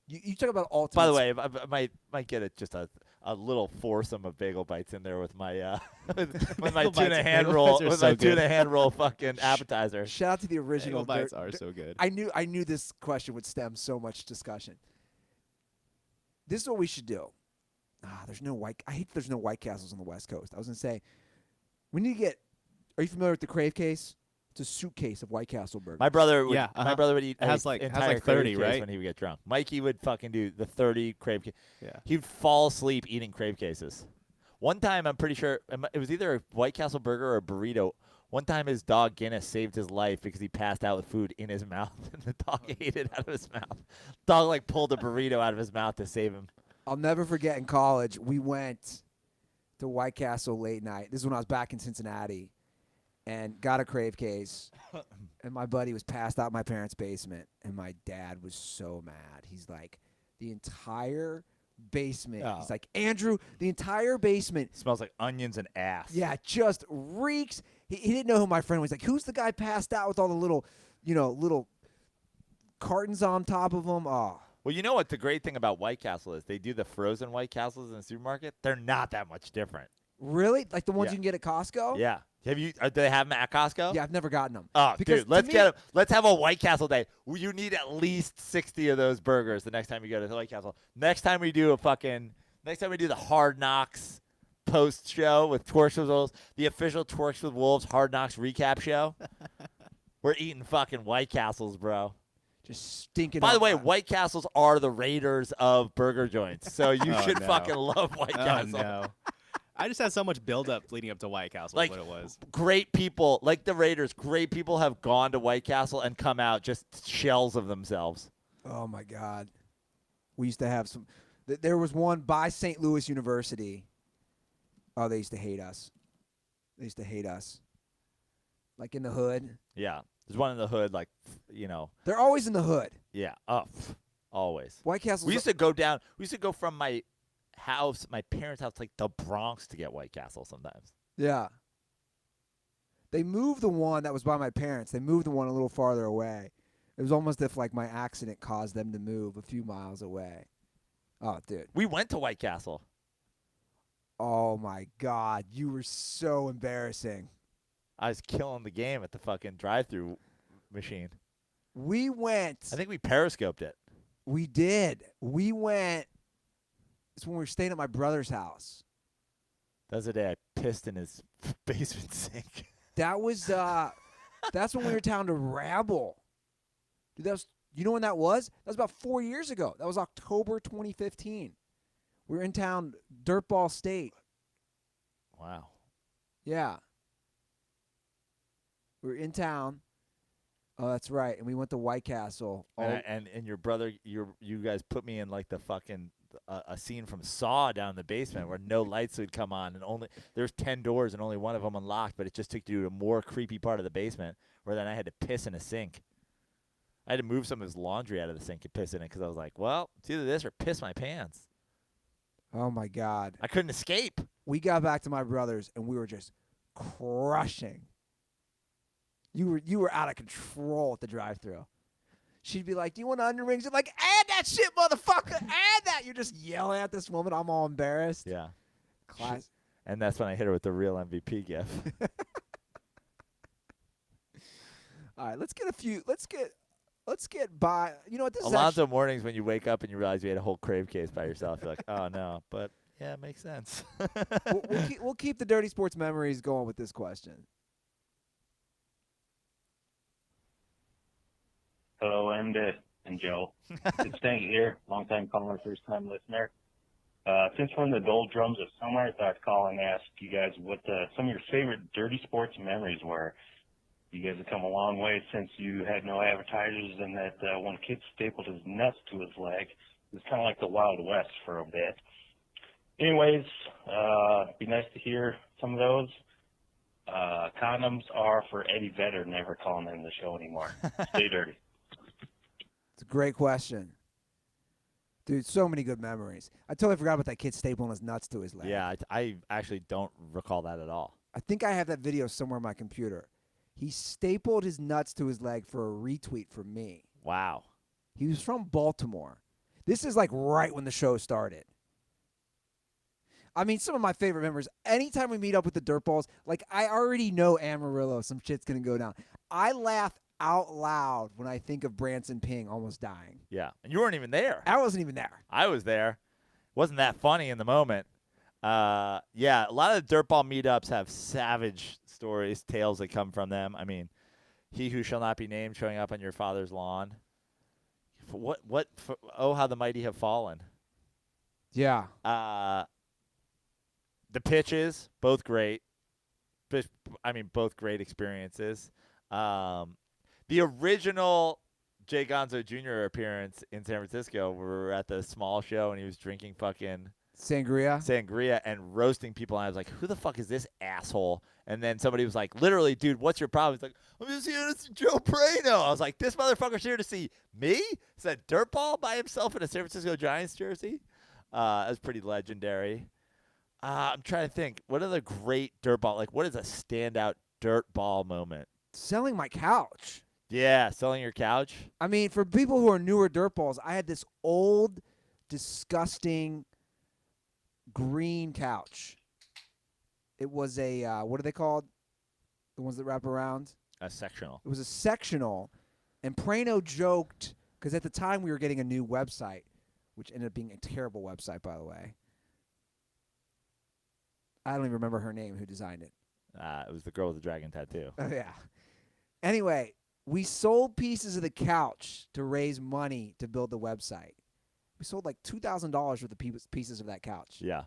you talk about ultimate. By the way, I might get just a little foursome of bagel bites in there with my with my Bagel tuna bites- hand bagel roll bites are with so my tuna good. hand roll fucking appetizer. shout out to the original. Bagel bites Dirt- are Dirt- so good. I knew this question would stem so much discussion. This is what we should do. There's no White. I hate that there's no White Castles on the West Coast. I was gonna say, we need to get. Are you familiar with the Crave Case? It's a suitcase of White Castle burgers. My brother would. Yeah, My brother would eat It has an like- has entire like 30, crave case right? when he would get drunk. Mikey would fucking do the 30 crave. Yeah. He'd fall asleep eating crave cases. One time, I'm pretty sure it was either a White Castle burger or a burrito. One time, his dog Guinness saved his life because he passed out with food in his mouth, and the dog ate it out of his mouth. Dog like pulled a burrito out of his mouth to save him. I'll never forget in college, we went to White Castle late night. This is when I was back in Cincinnati and got a Crave Case. And my buddy was passed out in my parents' basement. And my dad was so mad. He's like, the entire basement. Oh. He's like, Andrew, the entire basement. Smells like onions and ass. Yeah, just reeks. He didn't know who my friend was. Like, who's the guy passed out with all the little cartons on top of him? Oh. Well, you know what the great thing about White Castle is? They do the frozen White Castles in the supermarket. They're not that much different. Really? Like the ones Yeah. you can get at Costco? Yeah. Have you? Do they have them at Costco? Yeah, I've never gotten them. Oh, Because dude, let's to me- get them. Let's have a White Castle day. You need at least 60 of those burgers the next time you go to the White Castle. Next time we do the Hard Knocks post show with Twerks with Wolves, the official Twerks with Wolves Hard Knocks recap show. We're eating fucking White Castles, bro. Just stinking. By the up way, that. White Castles are the Raiders of burger joints, so you Oh, should no. fucking love White Oh Castle. no. I just had so much buildup leading up to White Castle. Like, Is what it was. great people, like the Raiders, great people have gone to White Castle and come out just shells of themselves. Oh my God. We used to have some. There was one by St. Louis University. Oh, they used to hate us. They used to hate us. Like in the hood. Yeah. There's one in the hood, like, you know. They're always in the hood. Yeah. Always. White Castle. We used to go down. We used to go from my house, my parents' house, like the Bronx to get White Castle sometimes. Yeah. They moved the one that was by my parents. They moved the one a little farther away. It was almost if like my accident caused them to move a few miles away. Oh, dude. We went to White Castle. Oh my God. You were so embarrassing. I was killing the game at the fucking drive-through machine. We went. I think we periscoped it. We did. We went. It's when we were staying at my brother's house. That was the day I pissed in his basement sink. That was that's when we were down to Rabble. Dude, that was, you know when that was? That was about 4 years ago. That was October 2015. We were in town, Dirtball State. Wow. Yeah. We were in town. Oh, that's right. And we went to White Castle. And your brother, you guys put me in like the fucking a scene from Saw down in the basement where no lights would come on and only there's 10 doors and only one of them unlocked, but it just took you to a more creepy part of the basement where then I had to piss in a sink. I had to move some of his laundry out of the sink and piss in it because I was like, well, it's either this or piss my pants. Oh my God. I couldn't escape. We got back to my brother's and we were just crushing. You were out of control at the drive-thru. She'd be like, "Do you want onion rings?" You're like, "Add that shit, motherfucker! Add that!" You're just yelling at this woman. I'm all embarrassed. Yeah. Class. And that's when I hit her with the real MVP gif. All right, let's get by. You know what? This Alonzo mornings when you wake up and you realize you had a whole crave case by yourself. You're like, oh no, but yeah, it makes sense. we'll keep the dirty sports memories going with this question. Hello, Andy and Joe. It's Stank here, long-time caller, first-time listener. Since we're in the doldrums of summer, I thought I'd call and ask you guys what some of your favorite dirty sports memories were. You guys have come a long way since you had no advertisers and that one kid stapled his nuts to his leg. It was kind of like the Wild West for a bit. Anyways, be nice to hear some of those. Condoms are for Eddie Vedder, never calling in the show anymore. Stay dirty. It's a great question. Dude, so many good memories. I totally forgot about that kid stapling his nuts to his leg. Yeah, I actually don't recall that at all. I think I have that video somewhere on my computer. He stapled his nuts to his leg for a retweet from me. Wow. He was from Baltimore. This is like right when the show started. I mean, some of my favorite memories, anytime we meet up with the Dirtballs, like I already know Amarillo, some shit's going to go down. I laugh out loud when I think of Branson Ping almost dying. Yeah, and you weren't even there. I wasn't even there. I was there. Wasn't that funny in the moment. Yeah, a lot of the Dirtball meetups have savage stories, tales that come from them. I mean, he who shall not be named showing up on your father's lawn. Oh, how the mighty have fallen. Yeah. The pitches, both great. I mean, both great experiences. The original Jay Gonzo Jr. appearance in San Francisco, we were at the small show, and he was drinking fucking sangria and roasting people. And I was like, who the fuck is this asshole? And then somebody was like, literally, dude, what's your problem? He's like, I'm just here to see Joe Prano. I was like, this motherfucker's here to see me? Is that Dirtball by himself in a San Francisco Giants jersey? That was pretty legendary. I'm trying to think. What are the great Dirtball? Like, what is a standout Dirtball moment? Selling my couch. Yeah, selling your couch. I mean, for people who are newer Dirtballs, I had this old, disgusting green couch. It was a, what are they called? The ones that wrap around? A sectional. It was a sectional. And Prano joked, because at the time we were getting a new website, which ended up being a terrible website, by the way. I don't even remember her name who designed it. It was the girl with the dragon tattoo. Oh, yeah. Anyway, We sold pieces of the couch to raise money to build the website. We sold like $2,000 worth of pieces of that couch. Yeah.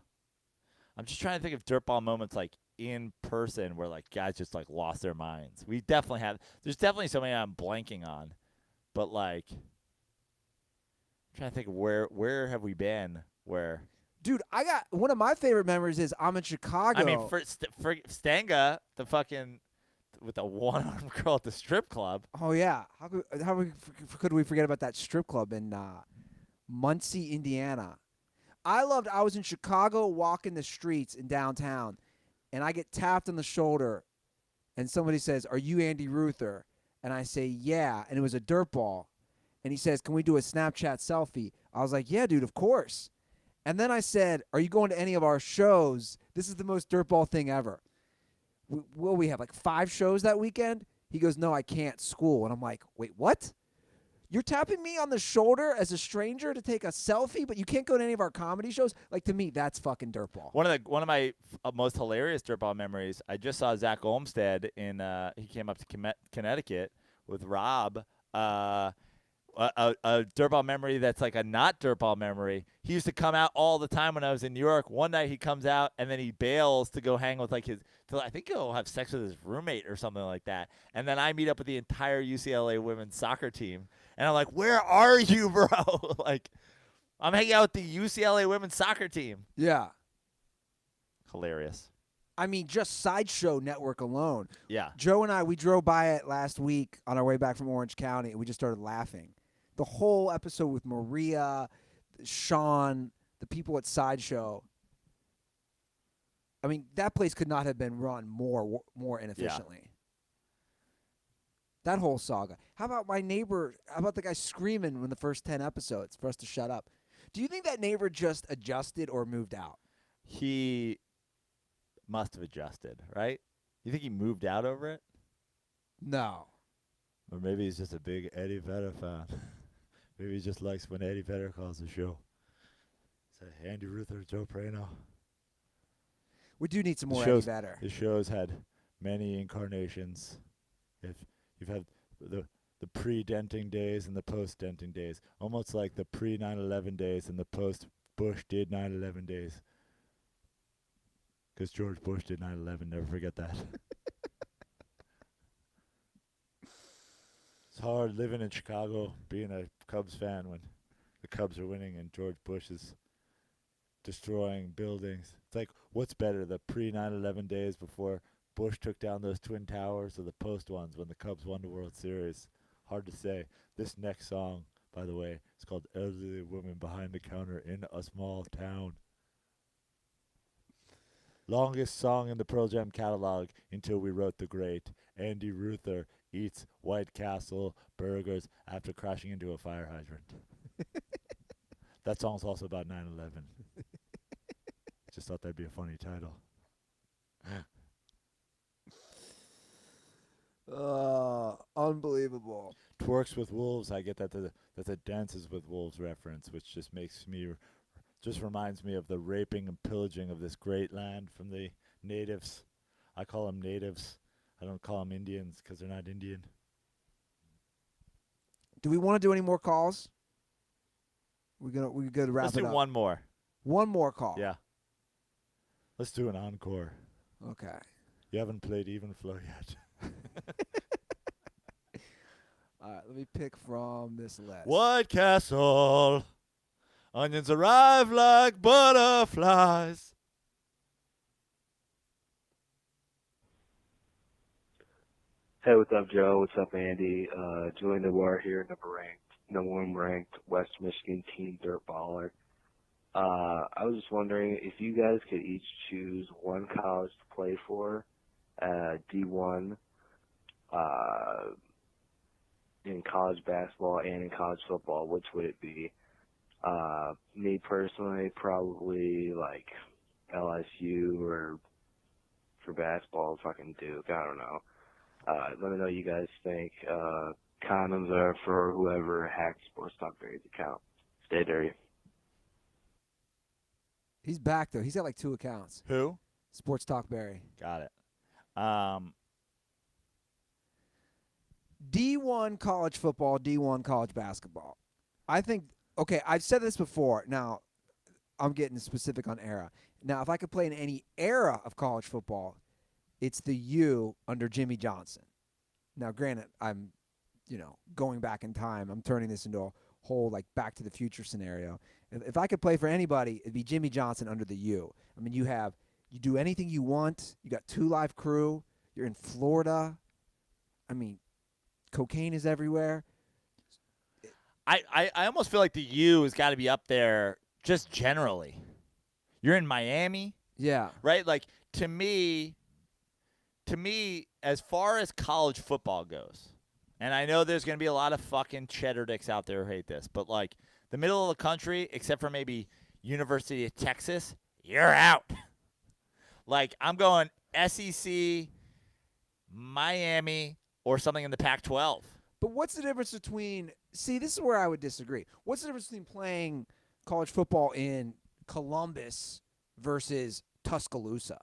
I'm just trying to think of dirtball moments like in person where like guys just like lost their minds. We definitely have. There's definitely so many I'm blanking on, but like, I'm trying to think of where have we been where. Dude, I got one of my favorite memories is I'm in Chicago. I mean, for Stanga, the fucking with the one-armed girl at the strip club. Oh yeah, how could we forget about that strip club in Muncie, Indiana? I was in Chicago walking the streets in downtown, and I get tapped on the shoulder, and somebody says, "Are you Andy Ruther?" And I say, "Yeah," and it was a dirtball, and he says, "Can we do a Snapchat selfie?" I was like, "Yeah, dude, of course." And then I said, "Are you going to any of our shows?" This is the most dirtball thing ever. We have like 5 shows that weekend? He goes, "No, I can't. School." And I'm like, "Wait, what? You're tapping me on the shoulder as a stranger to take a selfie, but you can't go to any of our comedy shows?" Like, to me, that's fucking dirtball. One of my most hilarious dirtball memories. I just saw Zach Olmstead in. He came up to Connecticut with Rob. A dirtball memory that's like a not dirtball memory. He used to come out all the time when I was in New York. One night he comes out and then he bails to go hang with like I think he'll have sex with his roommate or something like that. And then I meet up with the entire UCLA women's soccer team. And I'm like, "Where are you, bro?" Like, I'm hanging out with the UCLA women's soccer team. Yeah. Hilarious. I mean, just Sideshow Network alone. Yeah. Joe and I, we drove by it last week on our way back from Orange County, and we just started laughing. The whole episode with Maria, Sean, the people at Sideshow. I mean, that place could not have been run more inefficiently. Yeah. That whole saga. How about my neighbor? How about the guy screaming in the first 10 episodes for us to shut up? Do you think that neighbor just adjusted or moved out? He must have adjusted, right? You think he moved out over it? No. Or maybe he's just a big Eddie Vedder fan. Maybe he just likes when Eddie Vedder calls the show. Say, Andy Ruther, Joe Prano. We do need some more Eddie Vedder. The show's had many incarnations. If you've had the pre-denting days and the post-denting days, almost like the pre-9/11 days and the post-Bush did 9/11 days. Because George Bush did 9/11. Never forget that. It's hard living in Chicago, being a Cubs fan when the Cubs are winning and George Bush is destroying buildings. It's like, what's better, the pre-9/11 days before Bush took down those Twin Towers or the post ones when the Cubs won the World Series? Hard to say. This next song, by the way, is called Elderly Woman Behind the Counter in a Small Town. Longest song in the Pearl Jam catalog until we wrote the great Andy Ruther eats White Castle burgers after crashing into a fire hydrant. That song's also about 9/11. Just thought that'd be a funny title. Unbelievable. Twerks with Wolves, I get that's a Dances with Wolves reference, which just makes me, just reminds me of the raping and pillaging of this great land from the natives. I call them natives. I don't call them Indians because they're not Indian. Do we want to do any more calls? We good to wrap Let's it do up. one more. One more call. Yeah. Let's do an encore. Okay. You haven't played Even Flow yet. All right, let me pick from this list. White Castle. Onions arrive like butterflies. Hey, what's up, Joe? What's up, Andy? Julian DeWar here, number one ranked West Michigan teen dirtballer. I was just wondering if you guys could each choose one college to play for, D1, in college basketball and in college football, which would it be? Me personally, probably like LSU, or for basketball, fucking Duke. I don't know. Let me know what you guys think. Condoms are for whoever hacked Sports Talk Barry's account. Stay dirty. He's back, though. He's got like 2 accounts. Who? Sports Talk Barry. Got it. D1 college football, D1 college basketball. I think, okay, I've said this before. Now, I'm getting specific on era. Now, if I could play in any era of college football, it's the U under Jimmy Johnson. Now, granted, I'm, going back in time. I'm turning this into a whole, like, Back to the Future scenario. If I could play for anybody, it'd be Jimmy Johnson under the U. I mean, you do anything you want. You got 2 live crew. You're in Florida. I mean, cocaine is everywhere. I almost feel like the U has got to be up there just generally. You're in Miami. Yeah. Right? Like, to me, as far as college football goes, and I know there's going to be a lot of fucking cheddar dicks out there who hate this, but, like, the middle of the country, except for maybe University of Texas, you're out. Like, I'm going SEC, Miami, or something in the Pac-12. But what's the difference between – see, this is where I would disagree. What's the difference between playing college football in Columbus versus Tuscaloosa?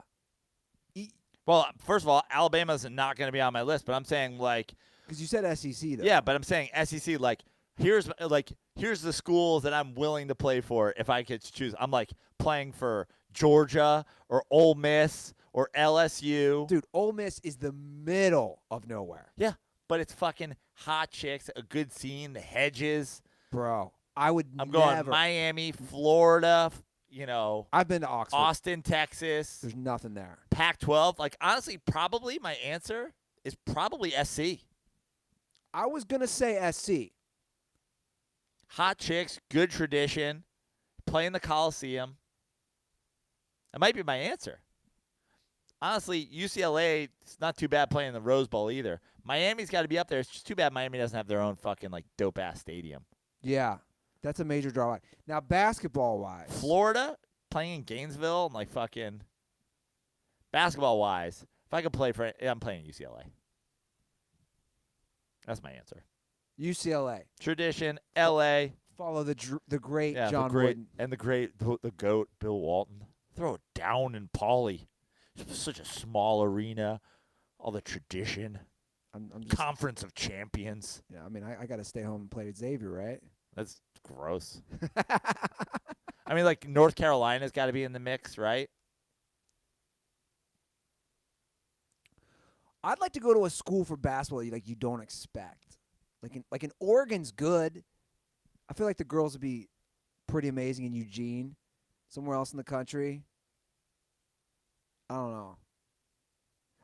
Well, first of all, Alabama's not going to be on my list, but I'm saying, like – because you said SEC, though. Yeah, but I'm saying SEC, like here's the schools that I'm willing to play for if I could choose. I'm, like, playing for Georgia or Ole Miss or LSU. Dude, Ole Miss is the middle of nowhere. Yeah, but it's fucking hot chicks, a good scene, the hedges. Bro, I'm going Miami, Florida, I've been to Oxford. Austin, Texas. There's nothing there. Pac-12. Like, honestly, probably my answer is probably SC. I was going to say SC. Hot chicks, good tradition, play in the Coliseum. That might be my answer. Honestly, UCLA, it's not too bad playing in the Rose Bowl either. Miami's got to be up there. It's just too bad Miami doesn't have their own fucking, like, dope-ass stadium. Yeah, that's a major drawback. Now, basketball-wise. Florida, playing in Gainesville, and, like, fucking basketball-wise, if I could play for – I'm playing UCLA. That's my answer. UCLA. Tradition, L.A. Follow the great John Wooden. Wooden. And the GOAT, Bill Walton. Throw it down in Pauley. Such a small arena. All the tradition. I'm just, Conference of Champions. Yeah, I mean, I got to stay home and play with Xavier, right? That's gross. I mean, like, North Carolina's got to be in the mix, right? I'd like to go to a school for basketball you don't expect. Like in Oregon's good. I feel like the girls would be pretty amazing in Eugene, somewhere else in the country. I don't know.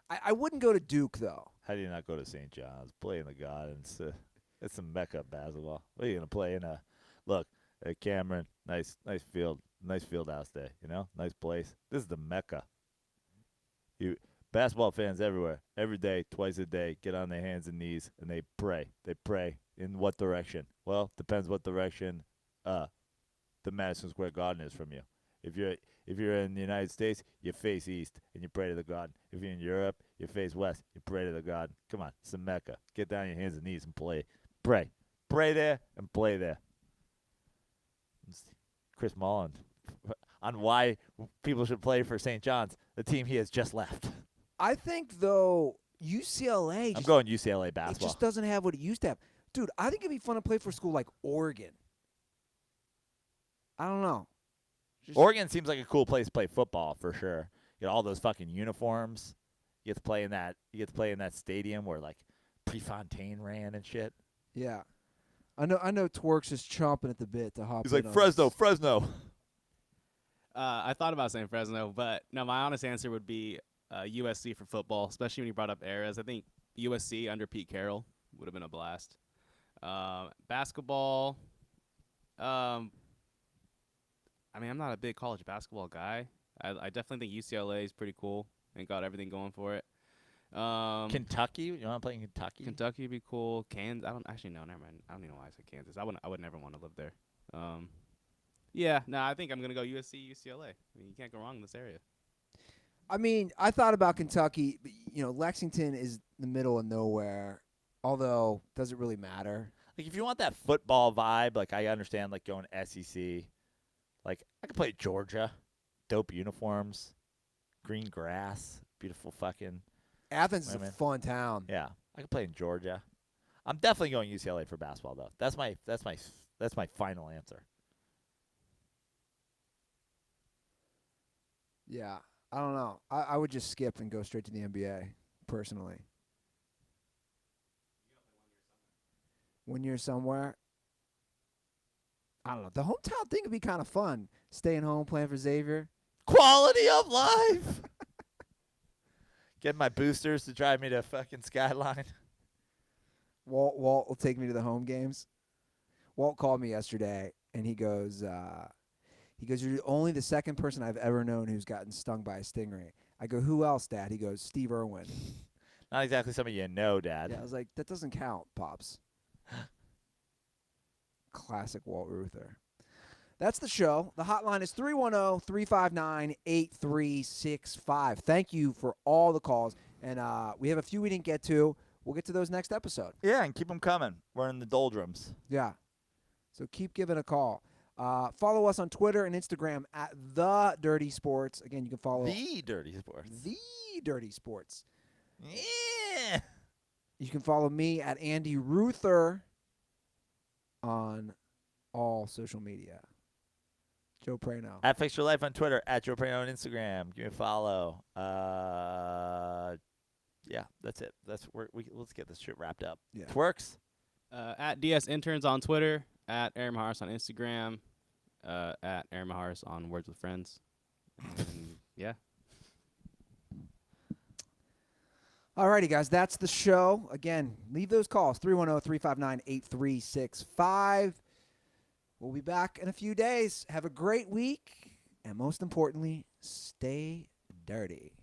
I wouldn't go to Duke, though. How do you not go to St. John's? Play in the Gardens. It's some mecca basketball. What are you going to play in a – look, Cameron, nice field house there, nice place. This is the mecca. Basketball fans everywhere, every day, twice a day, get on their hands and knees, and they pray. They pray. In what direction? Well, depends what direction the Madison Square Garden is from you. If you're in the United States, you face east, and you pray to the garden. If you're in Europe, you face west, you pray to the garden. Come on, it's a mecca. Get down on your hands and knees and play. Pray. Pray there and play there. Chris Mullen on why people should play for St. John's, the team he has just left. I think, though, UCLA. I'm going UCLA basketball. It just doesn't have what it used to have. Dude, I think it'd be fun to play for a school like Oregon. I don't know. Oregon seems like a cool place to play football for sure. You got all those fucking uniforms. You get to play in that. You get to play in that stadium where, like, Prefontaine ran and shit. Yeah, I know. Twerk's just chomping at the bit to hop. He's like Fresno. I thought about saying Fresno, but no, my honest answer would be USC for football, especially when you brought up eras. I think USC under Pete Carroll would have been a blast. Basketball, I mean, I'm not a big college basketball guy. I definitely think UCLA is pretty cool and got everything going for it. Kentucky? You want to play in Kentucky? Kentucky would be cool. Kansas? I don't actually know. Never mind. I don't even know why I said Kansas. I would never want to live there. Yeah, no, I think I'm gonna go USC, UCLA. I mean, you can't go wrong in this area. I mean, I thought about Kentucky. But, Lexington is the middle of nowhere. Although, does it really matter? Like, if you want that football vibe, like, I understand, like, going SEC. Like, I could play Georgia. Dope uniforms. Green grass. Beautiful fucking. Athens is a fun town. Yeah. I could play in Georgia. I'm definitely going UCLA for basketball, though. That's my final answer. Yeah, I don't know. I would just skip and go straight to the NBA, personally. 1 year somewhere. I don't know. The hometown thing would be kind of fun. Staying home, playing for Xavier. Quality of life. Get my boosters to drive me to fucking Skyline. Walt will take me to the home games. Walt called me yesterday, and he goes, you're only the second person I've ever known who's gotten stung by a stingray. I go, who else, Dad? He goes, Steve Irwin. Not exactly somebody you know, Dad. Yeah, I was like, that doesn't count, Pops. Classic Walt Ruther. That's the show. The hotline is 310-359-8365. Thank you for all the calls. And we have a few we didn't get to. We'll get to those next episode. Yeah, and keep them coming. We're in the doldrums. Yeah. So keep giving a call. Follow us on Twitter and Instagram at The Dirty Sports. Again, you can follow The Dirty Sports. The Dirty Sports. Yeah. You can follow me at Andy Ruther on all social media. Joe Prano. At Fix Your Life on Twitter. At Joe Prano on Instagram. Give me a follow. Yeah, that's it. Let's get this shit wrapped up. Yeah. Twerks. At DS Interns on Twitter. At Aaron Maharis on Instagram. At Aaron Maharis on Words with Friends. And yeah. Alrighty, guys, that's the show. Again, leave those calls, 310-359-8365. We'll be back in a few days. Have a great week, and most importantly, stay dirty.